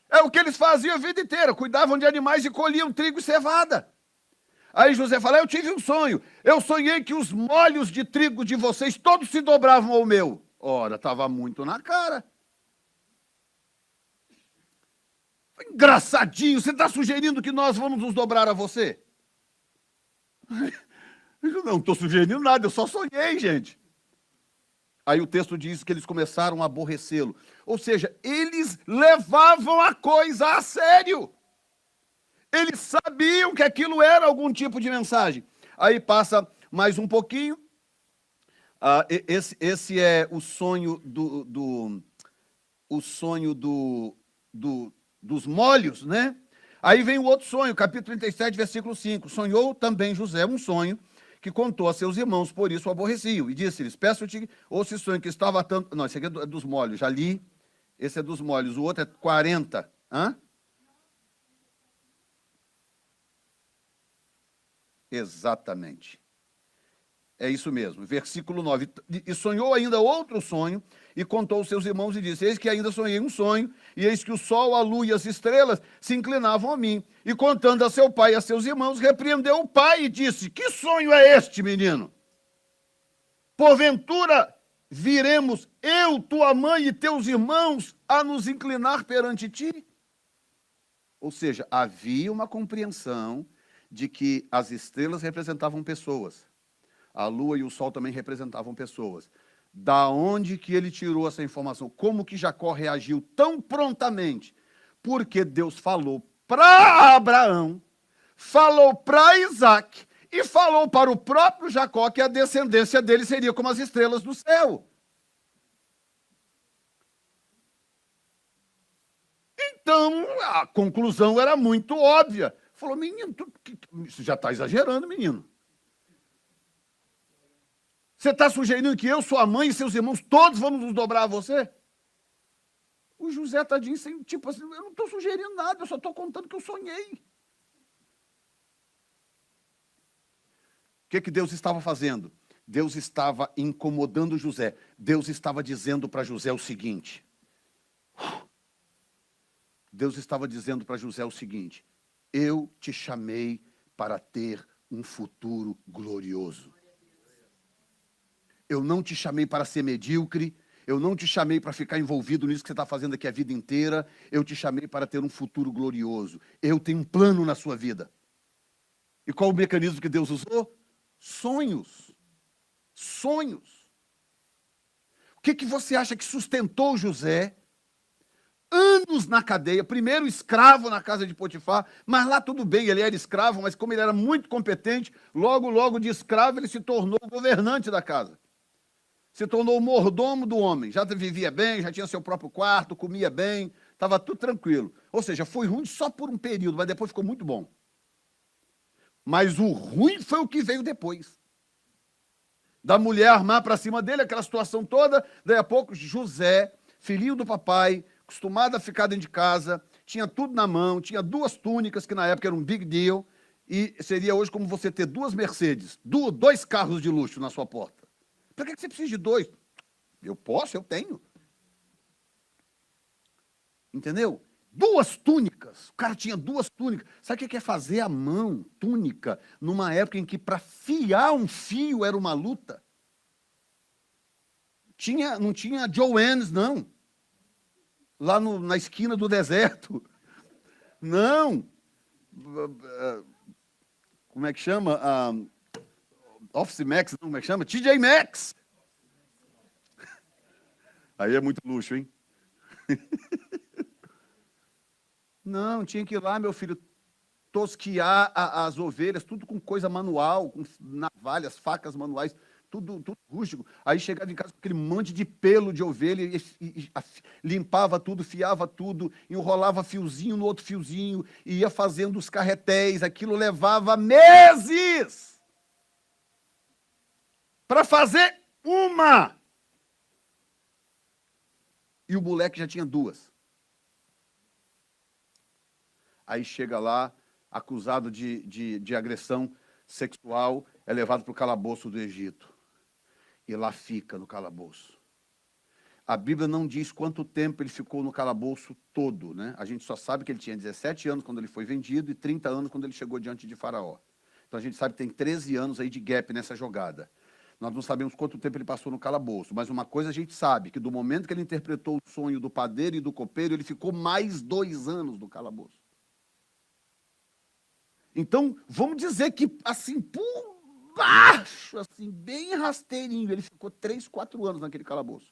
É o que eles faziam a vida inteira. Cuidavam de animais e colhiam trigo e cevada. Aí José fala: eu tive um sonho. Eu sonhei que os molhos de trigo de vocês todos se dobravam ao meu. Ora, estava muito na cara. Engraçadinho, você está sugerindo que nós vamos nos dobrar a você? Eu não estou sugerindo nada, eu só sonhei, gente. Aí o texto diz que eles começaram a aborrecê-lo. Ou seja, eles levavam a coisa a sério. Eles sabiam que aquilo era algum tipo de mensagem. Aí passa mais um pouquinho. Esse é o sonho dos molhos, né? Aí vem o outro sonho, capítulo 37, versículo 5. Sonhou também José um sonho que contou a seus irmãos, por isso o aborreciam. E disse-lhes: peço-te, ouça esse sonho que estava tanto... Não, esse aqui é dos molhos, já li. Esse é dos molhos, o outro é 40. Hã? Exatamente. É isso mesmo. Versículo 9. E sonhou ainda outro sonho, e contou aos seus irmãos e disse: eis que ainda sonhei um sonho, e eis que o sol, a lua e as estrelas se inclinavam a mim. E contando a seu pai e a seus irmãos, repreendeu o pai e disse: que sonho é este, menino? Porventura viremos eu, tua mãe e teus irmãos a nos inclinar perante ti? Ou seja, havia uma compreensão de que as estrelas representavam pessoas. A lua e o sol também representavam pessoas. Da onde que ele tirou essa informação? Como que Jacó reagiu tão prontamente? Porque Deus falou para Abraão, falou para Isaac e falou para o próprio Jacó que a descendência dele seria como as estrelas do céu. Então, a conclusão era muito óbvia. Falou, menino, você já está exagerando, menino. Você está sugerindo que eu, sua mãe e seus irmãos, todos vamos nos dobrar a você? O José tadinho, tipo assim, eu não estou sugerindo nada, eu só estou contando que eu sonhei. O que Deus estava fazendo? Deus estava incomodando José. Deus estava dizendo para José o seguinte. Deus estava dizendo para José o seguinte: eu te chamei para ter um futuro glorioso. Eu não te chamei para ser medíocre, eu não te chamei para ficar envolvido nisso que você está fazendo aqui a vida inteira, eu te chamei para ter um futuro glorioso. Eu tenho um plano na sua vida. E qual o mecanismo que Deus usou? Sonhos. Sonhos. O que você acha que sustentou José? Anos na cadeia, primeiro escravo na casa de Potifar, mas lá tudo bem, ele era escravo, mas como ele era muito competente, logo de escravo ele se tornou governante da casa. Se tornou o mordomo do homem, já vivia bem, já tinha seu próprio quarto, comia bem, estava tudo tranquilo. Ou seja, foi ruim só por um período, mas depois ficou muito bom. Mas o ruim foi o que veio depois. Da mulher armar para cima dele, aquela situação toda, daí a pouco José, filhinho do papai, acostumado a ficar dentro de casa, tinha tudo na mão, tinha 2 túnicas, que na época era um big deal, e seria hoje como você ter 2 Mercedes, 2 carros de luxo na sua porta. Para que você precisa de 2? Eu posso, eu tenho. Entendeu? 2 túnicas. O cara tinha 2 túnicas. Sabe o que é fazer à mão túnica numa época em que para fiar um fio era uma luta? Não tinha Joann's, não. Lá na esquina do deserto. Não. Como é que chama? Office Max, não, como é que chama? TJ Maxx. Aí é muito luxo, hein? Não, tinha que ir lá, meu filho, tosquiar as ovelhas, tudo com coisa manual, com navalhas, facas manuais, tudo rústico. Aí chegava em casa com aquele monte de pelo de ovelha, e limpava tudo, fiava tudo, enrolava fiozinho no outro fiozinho, e ia fazendo os carretéis. Aquilo levava meses para fazer uma. E o moleque já tinha 2. Aí chega lá, acusado de agressão sexual, é levado para o calabouço do Egito. E lá fica no calabouço. A Bíblia não diz quanto tempo ele ficou no calabouço todo, né? A gente só sabe que ele tinha 17 anos quando ele foi vendido e 30 anos quando ele chegou diante de Faraó. Então a gente sabe que tem 13 anos aí de gap nessa jogada. Nós não sabemos quanto tempo ele passou no calabouço, mas uma coisa a gente sabe, que do momento que ele interpretou o sonho do padeiro e do copeiro, ele ficou mais 2 anos no calabouço. Então, vamos dizer que, assim, por baixo, assim, bem rasteirinho, ele ficou 3, 4 anos naquele calabouço.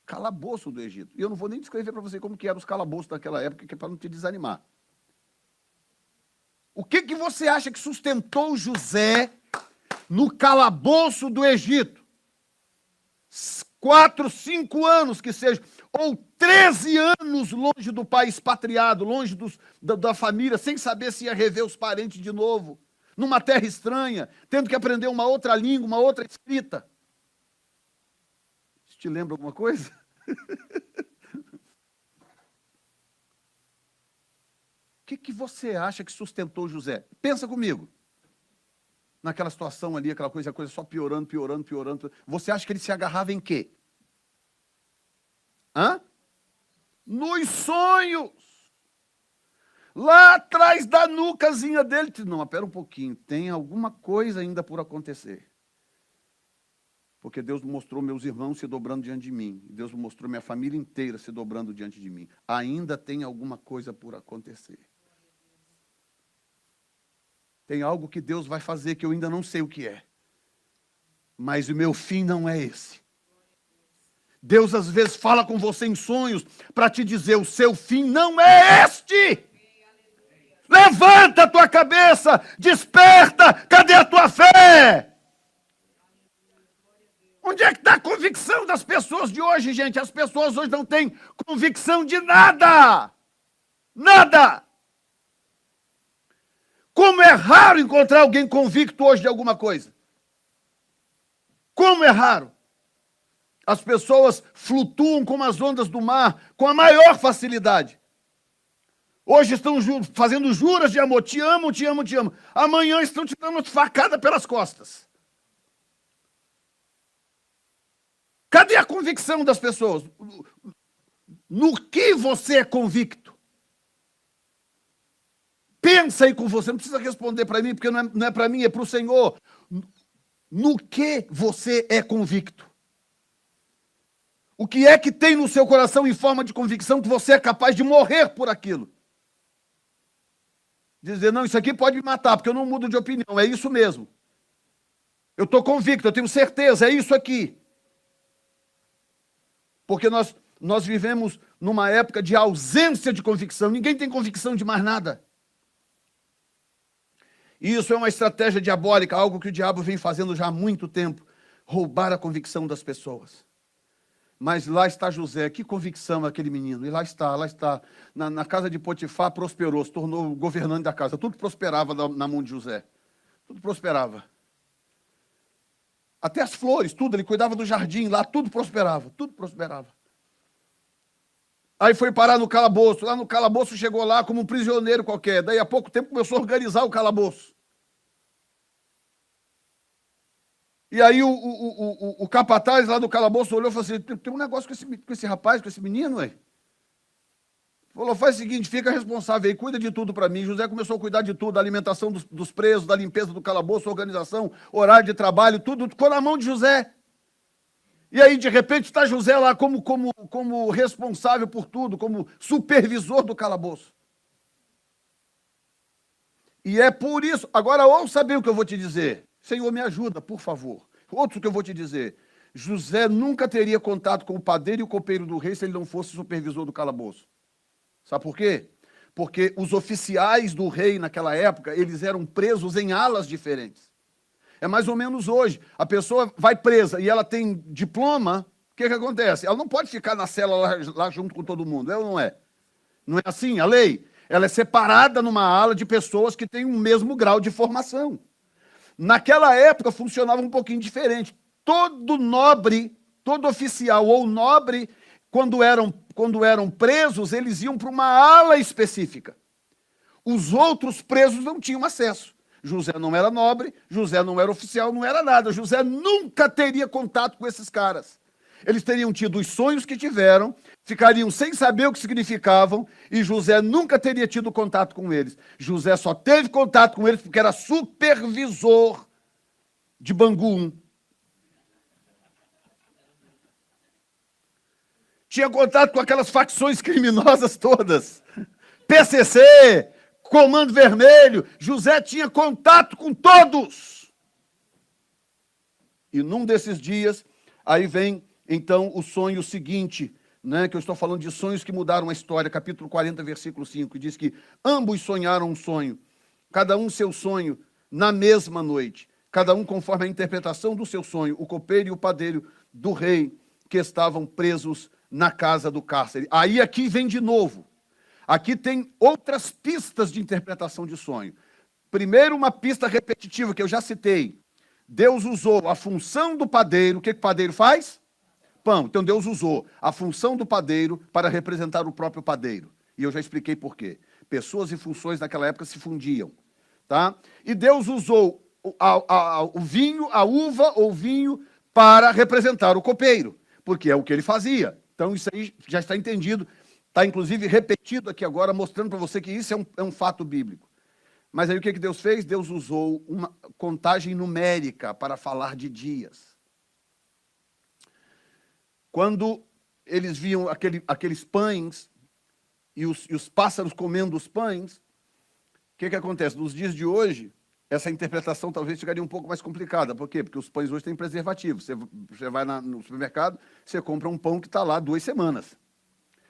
Calabouço do Egito. E eu não vou nem descrever para você como que eram os calabouços daquela época, que é para não te desanimar. O que você acha que sustentou José no calabouço do Egito? 4, 5 anos que seja, ou 13 anos longe do pai expatriado, longe da família, sem saber se ia rever os parentes de novo, numa terra estranha, tendo que aprender uma outra língua, uma outra escrita. Isso te lembra alguma coisa? O que você acha que sustentou José? Pensa comigo. Naquela situação ali, aquela coisa só piorando, piorando, piorando. Você acha que ele se agarrava em quê? Nos sonhos. Lá atrás da nucazinha dele. Não, mas pera um pouquinho, tem alguma coisa ainda por acontecer. Porque Deus mostrou meus irmãos se dobrando diante de mim. Deus mostrou minha família inteira se dobrando diante de mim. Ainda tem alguma coisa por acontecer. Tem algo que Deus vai fazer que eu ainda não sei o que é. Mas o meu fim não é esse. Deus às vezes fala com você em sonhos para te dizer, o seu fim não é este. Levanta a tua cabeça, desperta, cadê a tua fé? Onde é que está a convicção das pessoas de hoje, gente? As pessoas hoje não têm convicção de nada. Nada. Como é raro encontrar alguém convicto hoje de alguma coisa. Como é raro. As pessoas flutuam como as ondas do mar com a maior facilidade. Hoje estão fazendo juras de amor. Te amo, te amo, te amo. Amanhã estão te dando facada pelas costas. Cadê a convicção das pessoas? No que você é convicto? Pensa aí com você, não precisa responder para mim, porque não é para mim, é para o Senhor. No que você é convicto? O que é que tem no seu coração em forma de convicção que você é capaz de morrer por aquilo? Dizer, não, isso aqui pode me matar, porque eu não mudo de opinião, é isso mesmo. Eu estou convicto, eu tenho certeza, é isso aqui. Porque nós vivemos numa época de ausência de convicção. Ninguém tem convicção de mais nada. E isso é uma estratégia diabólica, algo que o diabo vem fazendo já há muito tempo. Roubar a convicção das pessoas. Mas lá está José, que convicção aquele menino. E lá está. Na casa de Potifar prosperou, se tornou governante da casa. Tudo prosperava na mão de José. Tudo prosperava. Até as flores, tudo, ele cuidava do jardim lá, tudo prosperava. Aí foi parar no calabouço, lá no calabouço chegou lá como um prisioneiro qualquer, daí a pouco tempo começou a organizar o calabouço. E aí o capataz lá do calabouço olhou e falou assim, tem um negócio com esse rapaz, com esse menino, ué. Falou, faz o seguinte, fica responsável aí, cuida de tudo para mim. José começou a cuidar de tudo, da alimentação dos presos, da limpeza do calabouço, organização, horário de trabalho, tudo ficou na mão de José. E aí, de repente, está José lá como responsável por tudo, como supervisor do calabouço. E é por isso, agora ouça bem o que eu vou te dizer. Senhor, me ajuda, por favor. Outro que eu vou te dizer. José nunca teria contato com o padeiro e o copeiro do rei se ele não fosse supervisor do calabouço. Sabe por quê? Porque os oficiais do rei naquela época, eles eram presos em alas diferentes. É mais ou menos hoje. A pessoa vai presa e ela tem diploma, o que acontece? Ela não pode ficar na cela lá junto com todo mundo, é ou não é? Não é assim a lei? Ela é separada numa ala de pessoas que têm o mesmo grau de formação. Naquela época funcionava um pouquinho diferente. Todo nobre, todo oficial ou nobre, quando eram presos, eles iam para uma ala específica. Os outros presos não tinham acesso. José não era nobre, José não era oficial, não era nada. José nunca teria contato com esses caras. Eles teriam tido os sonhos que tiveram, ficariam sem saber o que significavam, e José nunca teria tido contato com eles. José só teve contato com eles porque era supervisor de Bangu 1. Tinha contato com aquelas facções criminosas todas. PCC, Comando Vermelho. José tinha contato com todos. E num desses dias, aí vem, então, o sonho seguinte, né, que eu estou falando de sonhos que mudaram a história, capítulo 40, versículo 5, diz que ambos sonharam um sonho, cada um seu sonho, na mesma noite, cada um conforme a interpretação do seu sonho, o copeiro e o padeiro do rei, que estavam presos na casa do cárcere. Aí aqui vem de novo. Aqui tem outras pistas de interpretação de sonho. Primeiro, uma pista repetitiva que eu já citei. Deus usou a função do padeiro. O que o padeiro faz? Pão. Então Deus usou a função do padeiro para representar o próprio padeiro. E eu já expliquei por quê. Pessoas e funções naquela época se fundiam. Tá? E Deus usou o vinho, a uva ou vinho para representar o copeiro. Porque é o que ele fazia. Então isso aí já está entendido. Está, inclusive, repetido aqui agora, mostrando para você que isso é um fato bíblico. Mas aí o que Deus fez? Deus usou uma contagem numérica para falar de dias. quando eles viam aqueles pães e os pássaros comendo os pães, o que acontece? Nos dias de hoje, essa interpretação talvez ficaria um pouco mais complicada. Por quê? Porque os pães hoje têm preservativo. Você vai no supermercado, você compra um pão que está lá 2 semanas.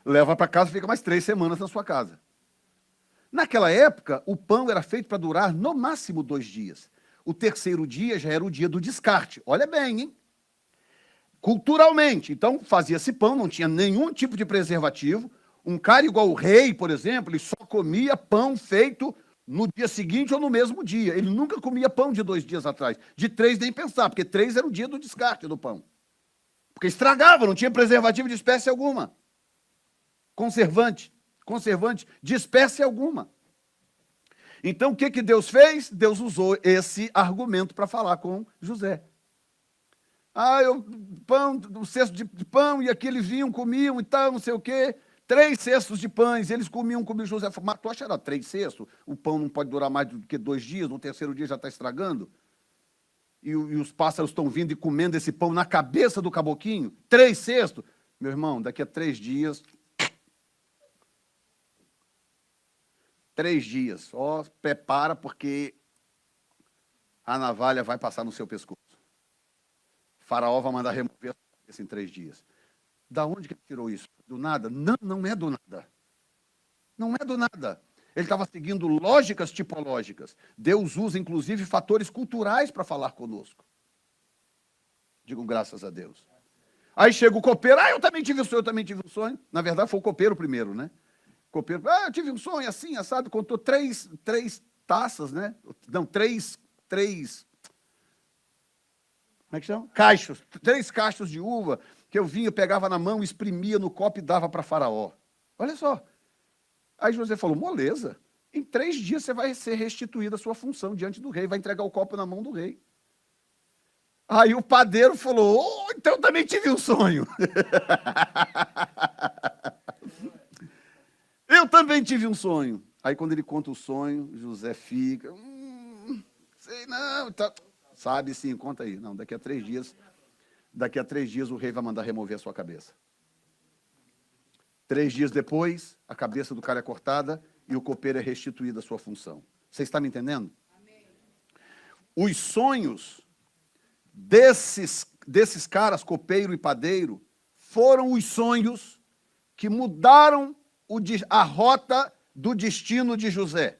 Leva para casa e fica mais 3 semanas na sua casa. Naquela época, o pão era feito para durar no máximo 2 dias. O terceiro dia já era o dia do descarte. Olha bem, hein? Culturalmente. Então, fazia-se pão, não tinha nenhum tipo de preservativo. Um cara igual o rei, por exemplo, ele só comia pão feito no dia seguinte ou no mesmo dia. Ele nunca comia pão de 2 dias atrás. De 3 nem pensar, porque 3 era o dia do descarte do pão. Porque estragava, não tinha preservativo de espécie alguma. Conservante de espécie alguma. Então, o que Deus fez? Deus usou esse argumento para falar com José. Um cesto de pão, e aqui eles vinham, comiam e tal, não sei o quê. 3 cestos de pães, eles comiam. José falou, mas tu acha que era 3 cestos? O pão não pode durar mais do que 2 dias, no terceiro dia já está estragando? E os pássaros estão vindo e comendo esse pão na cabeça do caboquinho? 3 cestos? Meu irmão, daqui a 3 dias... 3 dias, prepara, porque a navalha vai passar no seu pescoço. Faraó vai mandar remover isso em 3 dias. Da onde que ele tirou isso? Do nada? Não, não é do nada. Não é do nada. Ele estava seguindo lógicas tipológicas. Deus usa, inclusive, fatores culturais para falar conosco. Digo graças a Deus. Aí chega o copeiro, eu também tive um sonho. Na verdade, foi o copeiro primeiro, né? Copeiro, eu tive um sonho assim, assado, contou 3 taças, né? Não, 3 como é que chama? Cachos, 3 cachos de uva, que eu vinha, pegava na mão, exprimia no copo e dava para Faraó. Olha só. Aí José falou, moleza, em 3 dias você vai ser restituída a sua função diante do rei, vai entregar o copo na mão do rei. Aí o padeiro falou, então eu também tive um sonho. Eu também tive um sonho. Aí, quando ele conta o sonho, José fica... sei não, tá... Sabe sim, conta aí. Não, daqui a 3 dias o rei vai mandar remover a sua cabeça. 3 dias depois, a cabeça do cara é cortada e o copeiro é restituído à sua função. Você está me entendendo? Amém. Os sonhos desses caras, copeiro e padeiro, foram os sonhos que mudaram a rota do destino de José.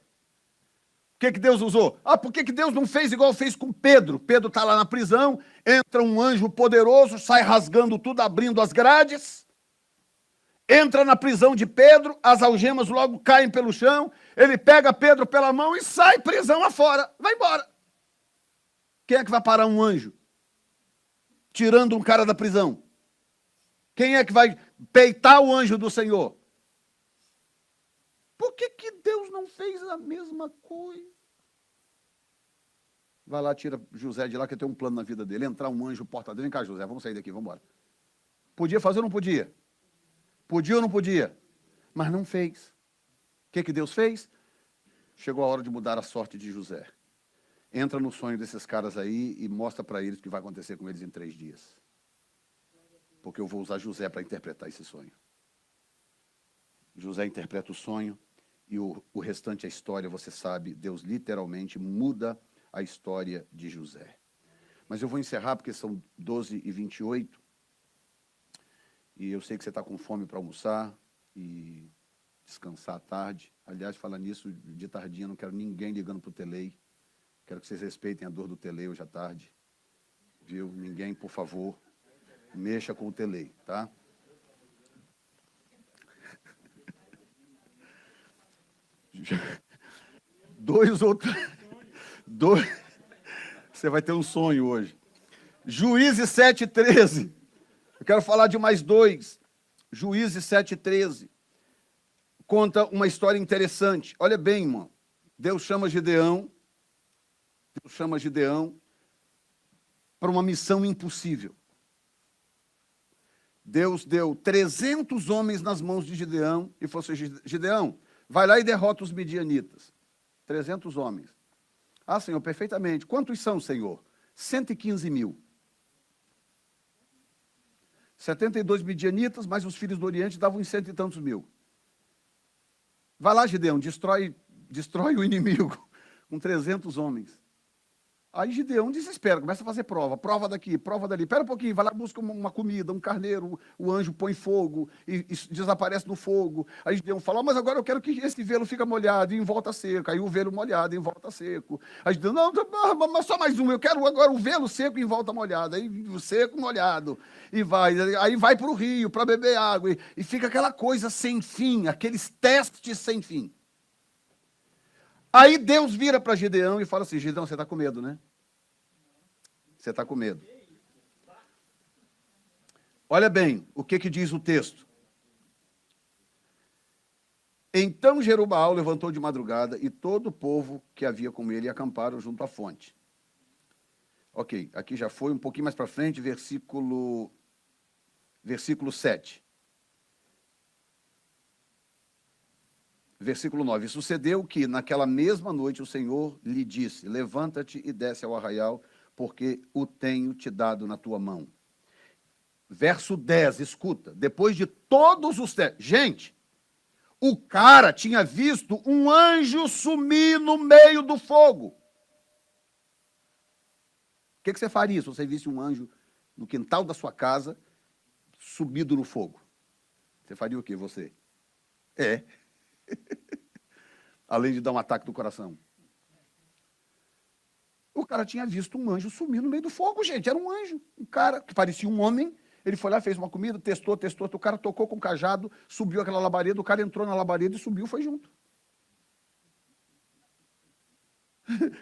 O que Deus usou? Por que Deus não fez igual fez com Pedro? Pedro está lá na prisão, entra um anjo poderoso, sai rasgando tudo, abrindo as grades, entra na prisão de Pedro, as algemas logo caem pelo chão, ele pega Pedro pela mão e sai prisão afora, vai embora. Quem é que vai parar um anjo? Tirando um cara da prisão? Quem é que vai peitar o anjo do Senhor? Por que Deus não fez a mesma coisa? Vai lá, tira José de lá, que tem um plano na vida dele. Entrar um anjo portadeiro. Vem cá, José, vamos sair daqui, vamos embora. Podia fazer ou não podia? Podia ou não podia? Mas não fez. O que Deus fez? Chegou a hora de mudar a sorte de José. Entra no sonho desses caras aí e mostra para eles o que vai acontecer com eles em 3 dias. Porque eu vou usar José para interpretar esse sonho. José interpreta o sonho e o restante, a história, você sabe, Deus literalmente muda a história de José. Mas eu vou encerrar porque são 12h28 e eu sei que você está com fome para almoçar e descansar à tarde. Aliás, falar nisso, de tardinha, não quero ninguém ligando para o Telei. Quero que vocês respeitem a dor do Telei hoje à tarde. Viu? Ninguém, por favor, mexa com o Telei, tá? Você vai ter um sonho hoje. Juízes 7:13. Eu quero falar de mais 2. Juízes 7:13. Conta uma história interessante. Olha bem, irmão. Deus chama Gideão para uma missão impossível. Deus deu 300 homens nas mãos de Gideão e falou assim, Gideão, vai lá e derrota os midianitas. 300 homens. Senhor, perfeitamente. Quantos são, Senhor? 115 mil. 72 midianitas, mais os filhos do Oriente davam uns 100 e tantos mil. Vai lá, Gideão, destrói o inimigo com 300 homens. Aí Gideão desespera, começa a fazer prova daqui, prova dali. Espera um pouquinho, vai lá, busca uma comida, um carneiro, o anjo põe fogo e desaparece no fogo. Aí Gideão fala, mas agora eu quero que esse velo fique molhado e em volta seco. Aí o velo molhado em volta seco. Aí Gideão, não, mas só mais um, eu quero agora o velo seco em volta molhado. Aí o seco molhado. E aí vai para o rio para beber água. E fica aquela coisa sem fim, aqueles testes sem fim. Aí Deus vira para Gideão e fala assim, Gideão, você está com medo, né? Você está com medo. Olha bem, o que diz o texto? Então Jerubaal levantou de madrugada e todo o povo que havia com ele acamparam junto à fonte. Ok, aqui já foi um pouquinho mais para frente, versículo 7. Versículo 9. Sucedeu que, naquela mesma noite, o Senhor lhe disse, levanta-te e desce ao arraial, porque o tenho te dado na tua mão. Verso 10, escuta. Depois de todos os testes... Gente, o cara tinha visto um anjo sumir no meio do fogo. O que você faria se você visse um anjo no quintal da sua casa, subido no fogo? Você faria o quê, você? Além de dar um ataque do coração. O cara tinha visto um anjo sumir no meio do fogo, gente. Era um anjo. Um cara que parecia um homem. Ele foi lá, fez uma comida, testou. O cara tocou com o cajado, subiu aquela labareda, o cara entrou na labareda e subiu, foi junto.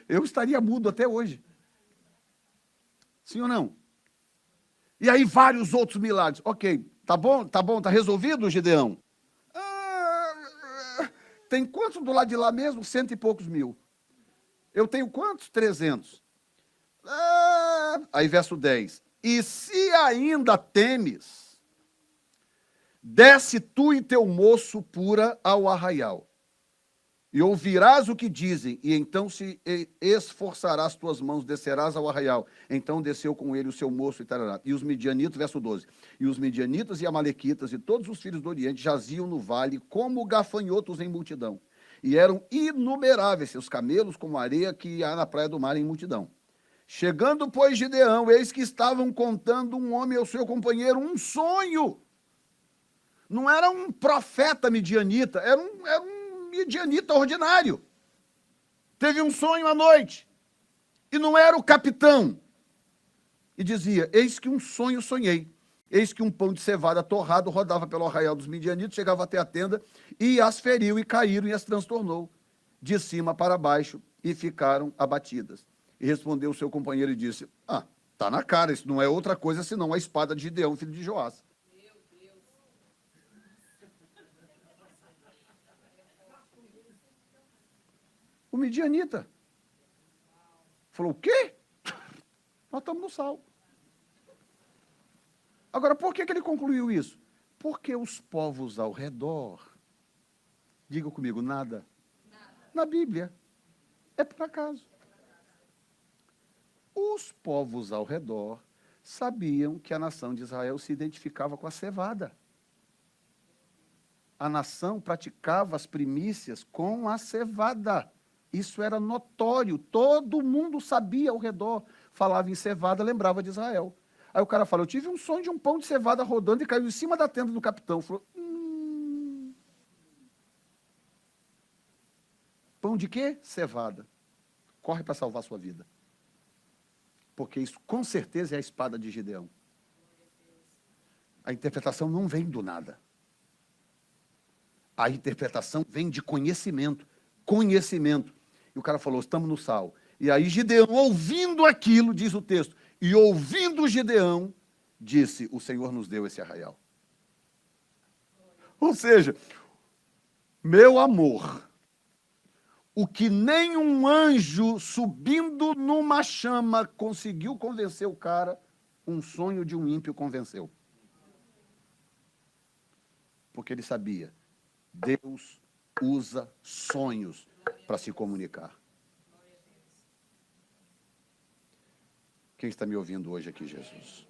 Eu estaria mudo até hoje. Sim ou não? E aí vários outros milagres. Ok, tá bom, tá resolvido, Gideão? Tem quantos do lado de lá mesmo? 100 e poucos mil. Eu tenho quantos? 300. Aí verso 10. E se ainda temes, desce tu e teu moço pura ao arraial, e ouvirás o que dizem, e então se esforçarás tuas mãos, descerás ao arraial. Então desceu com ele o seu moço e tarará. E os midianitas, verso 12, e os midianitas e amalequitas e todos os filhos do Oriente jaziam no vale como gafanhotos em multidão. E eram inumeráveis seus camelos como a areia que há na praia do mar em multidão. Chegando, pois, Gideão, eis que estavam contando um homem ao seu companheiro um sonho. Não era um profeta midianita, era um midianita ordinário. Teve um sonho à noite. E não era o capitão. E dizia, eis que um sonho sonhei. Eis que um pão de cevada torrado rodava pelo arraial dos midianitas, chegava até a tenda, e as feriu, e caíram, e as transtornou, de cima para baixo, e ficaram abatidas. E respondeu o seu companheiro e disse, tá na cara, isso não é outra coisa senão a espada de Gideão, filho de Joás. O midianita falou, o quê? Nós estamos no sal. Agora, por que ele concluiu isso? Porque os povos ao redor, diga comigo, nada. Na Bíblia, é por acaso. Os povos ao redor sabiam que a nação de Israel se identificava com a cevada. A nação praticava as primícias com a cevada. Isso era notório, todo mundo sabia ao redor. Falava em cevada, lembrava de Israel. Aí o cara fala, eu tive um sonho de um pão de cevada rodando e caiu em cima da tenda do capitão. Falou, pão de quê? Cevada. Corre para salvar sua vida. Porque isso com certeza é a espada de Gideão. A interpretação não vem do nada. A interpretação vem de conhecimento. Conhecimento. E o cara falou, estamos no sal. E aí Gideão, ouvindo aquilo, diz o texto, e ouvindo Gideão, disse, o Senhor nos deu esse arraial. Ou seja, meu amor, o que nem um anjo subindo numa chama conseguiu convencer o cara, um sonho de um ímpio convenceu. Porque ele sabia, Deus usa sonhos para se comunicar. Quem está me ouvindo hoje aqui, Jesus?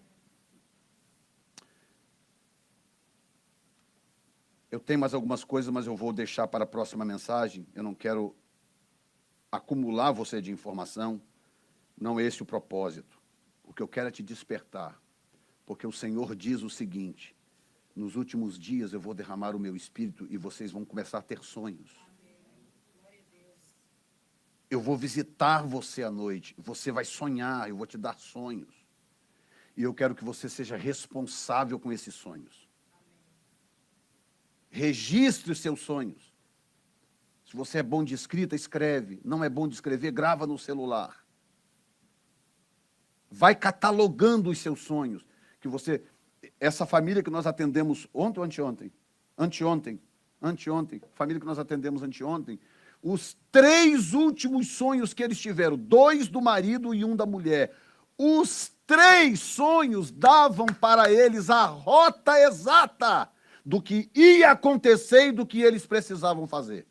Eu tenho mais algumas coisas, mas eu vou deixar para a próxima mensagem. Eu não quero acumular você de informação. Não é esse o propósito. O que eu quero é te despertar. Porque o Senhor diz o seguinte: nos últimos dias eu vou derramar o meu espírito e vocês vão começar a ter sonhos. Eu vou visitar você à noite, você vai sonhar, eu vou te dar sonhos. E eu quero que você seja responsável com esses sonhos. Registre os seus sonhos. Se você é bom de escrita, escreve. Não é bom de escrever, grava no celular. Vai catalogando os seus sonhos. Que você, essa família que nós atendemos ontem ou anteontem? Anteontem. Família que nós atendemos anteontem. Os 3 últimos sonhos que eles tiveram, 2 do marido e 1 da mulher. Os 3 sonhos davam para eles a rota exata do que ia acontecer e do que eles precisavam fazer.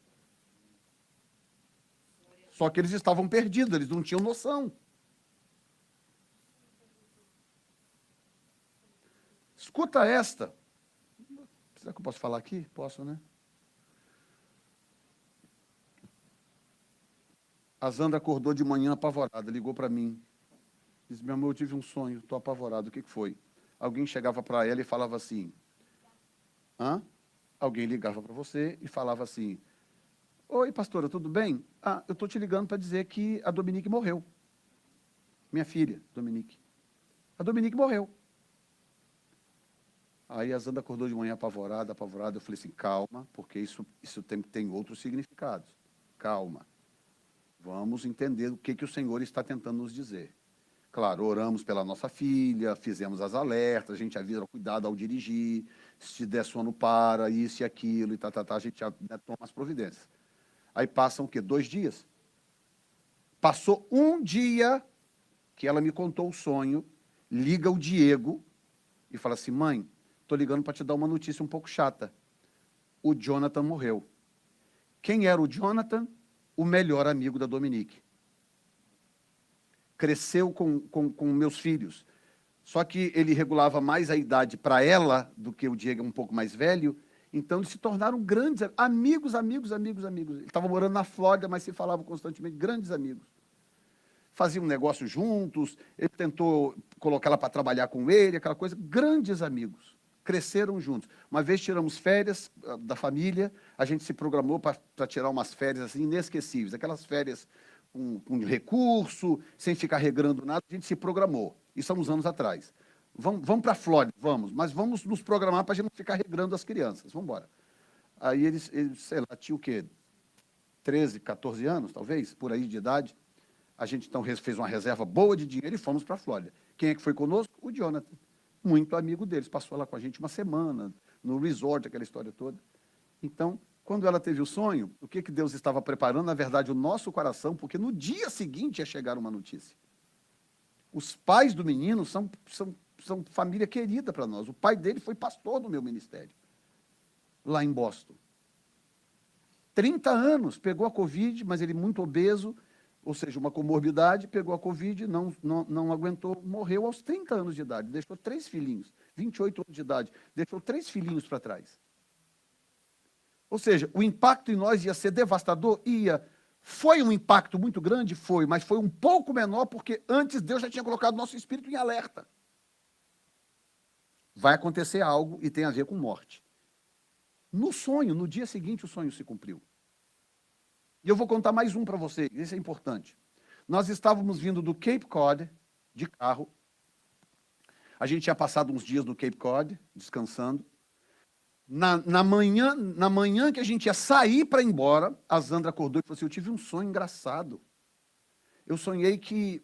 Só que eles estavam perdidos, eles não tinham noção. Escuta esta. Será que eu posso falar aqui? Posso, né? A Zandra acordou de manhã apavorada, ligou para mim. Disse: meu amor, eu tive um sonho, estou apavorado. O que foi? Alguém chegava para ela e falava assim... Hã? Alguém ligava para você e falava assim: oi, pastora, tudo bem? Ah, eu estou te ligando para dizer que a Dominique morreu. Minha filha, Dominique. A Dominique morreu. Aí a Zanda acordou de manhã apavorada. Eu falei assim: calma, porque isso tem outros significados. Calma. Vamos entender o que o Senhor está tentando nos dizer. Claro, oramos pela nossa filha, fizemos as alertas, a gente avisa, cuidado ao dirigir, se der sono para, isso e aquilo, e a gente já, né, toma as providências. Aí passam o quê? 2 dias. Passou um dia que ela me contou o sonho, liga o Diego e fala assim: mãe, estou ligando para te dar uma notícia um pouco chata. O Jonathan morreu. Quem era o Jonathan? O melhor amigo da Dominique. Cresceu com meus filhos. Só que ele regulava mais a idade para ela do que o Diego, um pouco mais velho. Então, eles se tornaram grandes amigos. Ele estava morando na Flórida, mas se falavam constantemente, grandes amigos. Faziam um negócio juntos, ele tentou colocar ela para trabalhar com ele, aquela coisa, grandes amigos. Cresceram juntos. Uma vez tiramos férias da família, a gente se programou para tirar umas férias assim, inesquecíveis, aquelas férias com recurso, sem ficar regrando nada, a gente se programou. Isso há uns anos atrás. Vamos para a Flórida, vamos, mas vamos nos programar para a gente não ficar regrando as crianças. Vamos embora. Aí eles, sei lá, tinha o quê? 13, 14 anos, talvez, por aí de idade. A gente, então, fez uma reserva boa de dinheiro e fomos para a Flórida. Quem é que foi conosco? O Jonathan. Muito amigo deles. Passou lá com a gente uma semana, no resort, aquela história toda. Então, quando ela teve o sonho, o que Deus estava preparando, na verdade, o nosso coração, porque no dia seguinte ia chegar uma notícia. Os pais do menino são família querida para nós. O pai dele foi pastor do meu ministério, lá em Boston. 30 anos, pegou a Covid, mas ele muito obeso, ou seja, uma comorbidade, pegou a Covid, não aguentou, morreu aos 30 anos de idade, deixou 3 filhinhos, 28 anos de idade, deixou 3 filhinhos para trás. Ou seja, o impacto em nós ia ser devastador? Ia. Foi um impacto muito grande? Foi, mas foi um pouco menor, porque antes Deus já tinha colocado nosso espírito em alerta. Vai acontecer algo e tem a ver com morte. No sonho, no dia seguinte, o sonho se cumpriu. E eu vou contar mais um para vocês, esse é importante. Nós estávamos vindo do Cape Cod, de carro. A gente tinha passado uns dias no Cape Cod, descansando. Na manhã que a gente ia sair para ir embora, a Zandra acordou e falou assim: eu tive um sonho engraçado. Eu sonhei que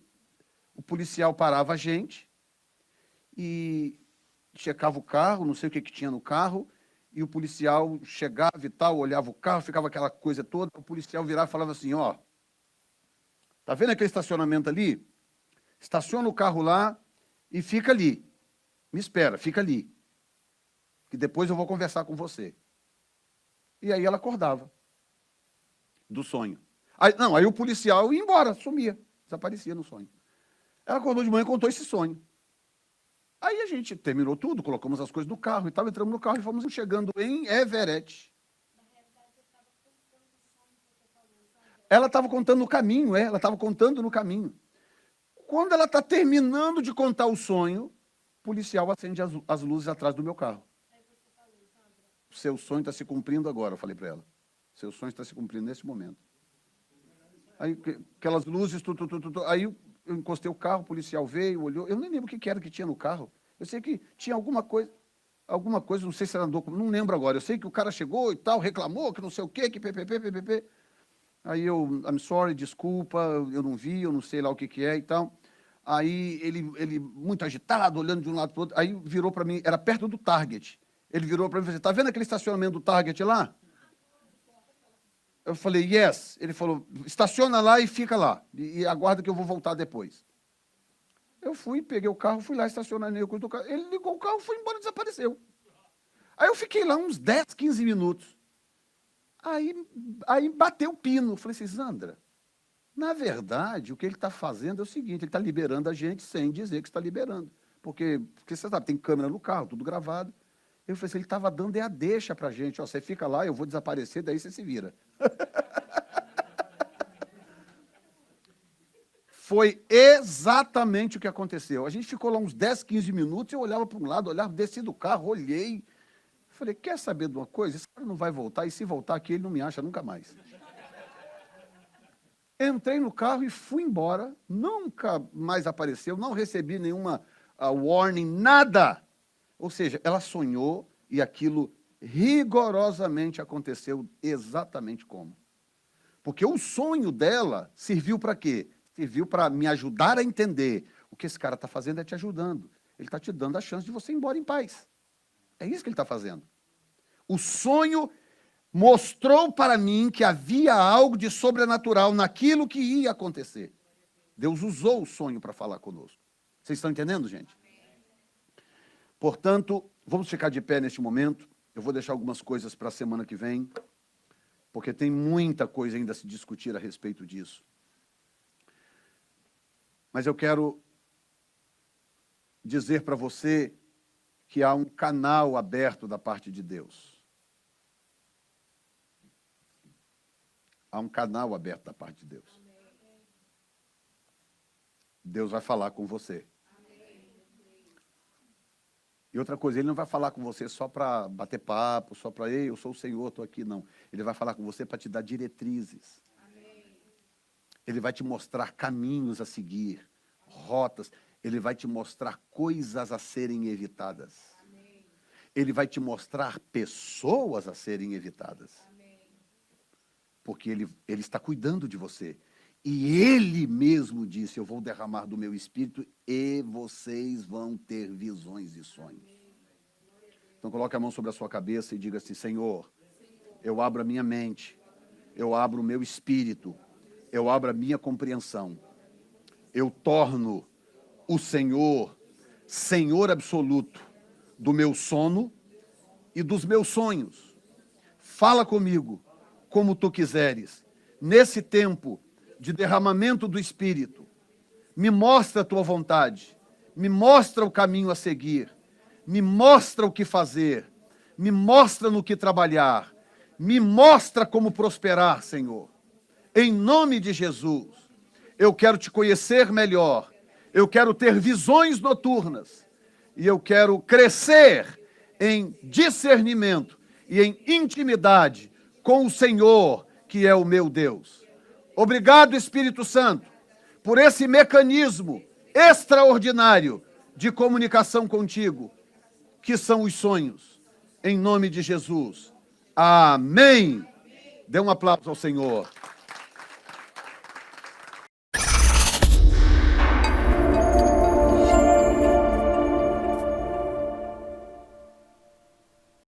o policial parava a gente e checava o carro, não sei o que tinha no carro, e o policial chegava e tal, olhava o carro, ficava aquela coisa toda, o policial virava e falava assim: ó, tá vendo aquele estacionamento ali? Estaciona o carro lá e fica ali. Me espera, fica ali, que depois eu vou conversar com você. E aí ela acordava do sonho. Aí o policial ia embora, sumia, desaparecia no sonho. Ela acordou de manhã e contou esse sonho. Aí a gente terminou tudo, colocamos as coisas no carro e tal, entramos no carro e fomos chegando em Everett. Ela estava contando no caminho, ela estava contando no caminho. Quando ela está terminando de contar o sonho, o policial acende as luzes atrás do meu carro. Seu sonho está se cumprindo agora, eu falei para ela. Seu sonho está se cumprindo nesse momento. Aí, aquelas luzes, aí eu encostei o carro, o policial veio, olhou. Eu nem lembro o que era que tinha no carro. Eu sei que tinha alguma coisa, não sei se era documento, não lembro agora. Eu sei que o cara chegou e tal, reclamou, que não sei o quê, que ppp. Aí eu, I'm sorry, desculpa, eu não vi, eu não sei lá o que é e tal. Aí ele muito agitado, olhando de um lado para o outro, aí virou para mim, era perto do Target. Ele virou para mim e falou, está vendo aquele estacionamento do Target lá? Eu falei, yes. Ele falou, estaciona lá e fica lá. E aguarda que eu vou voltar depois. Eu fui, peguei o carro, fui lá, estacionei o carro. Ele ligou o carro, foi embora, desapareceu. Aí eu fiquei lá uns 10, 15 minutos. Aí bateu o pino. Eu falei assim, Sandra, na verdade, o que ele está fazendo é o seguinte, ele está liberando a gente sem dizer que está liberando. Porque você sabe, tem câmera no carro, tudo gravado. Eu falei assim, ele estava dando a deixa para a gente. Ó, você fica lá, eu vou desaparecer, daí você se vira. Foi exatamente o que aconteceu. A gente ficou lá uns 10, 15 minutos, eu olhava para um lado, desci do carro, olhei. Falei, quer saber de uma coisa? Esse cara não vai voltar, e se voltar aqui, ele não me acha nunca mais. Entrei no carro e fui embora, nunca mais apareceu, não recebi nenhuma warning, nada. Ou seja, ela sonhou e aquilo rigorosamente aconteceu exatamente como. Porque o sonho dela serviu para quê? Serviu para me ajudar a entender. O que esse cara está fazendo é te ajudando. Ele está te dando a chance de você ir embora em paz. É isso que ele está fazendo. O sonho mostrou para mim que havia algo de sobrenatural naquilo que ia acontecer. Deus usou o sonho para falar conosco. Vocês estão entendendo, gente? Portanto, vamos ficar de pé neste momento. Eu vou deixar algumas coisas para a semana que vem, porque tem muita coisa ainda a se discutir a respeito disso. Mas eu quero dizer para você que há um canal aberto da parte de Deus. Há um canal aberto da parte de Deus. Deus vai falar com você. E outra coisa, ele não vai falar com você só para bater papo, só para, ei, eu sou o Senhor, estou aqui, não. Ele vai falar com você para te dar diretrizes. Ele vai te mostrar caminhos a seguir, rotas. Ele vai te mostrar coisas a serem evitadas. Ele vai te mostrar pessoas a serem evitadas. Porque ele está cuidando de você. E ele mesmo disse, eu vou derramar do meu espírito e vocês vão ter visões e sonhos. Então coloque a mão sobre a sua cabeça e diga assim, Senhor, eu abro a minha mente, eu abro o meu espírito, eu abro a minha compreensão. Eu torno o Senhor, Senhor absoluto do meu sono e dos meus sonhos. Fala comigo como tu quiseres. Nesse tempo de derramamento do Espírito, me mostra a tua vontade, me mostra o caminho a seguir, me mostra o que fazer, me mostra no que trabalhar, me mostra como prosperar, Senhor. Em nome de Jesus, eu quero te conhecer melhor, eu quero ter visões noturnas, e eu quero crescer em discernimento e em intimidade com o Senhor, que é o meu Deus. Obrigado, Espírito Santo, por esse mecanismo extraordinário de comunicação contigo, que são os sonhos. Em nome de Jesus. Amém. Dê um aplauso ao Senhor.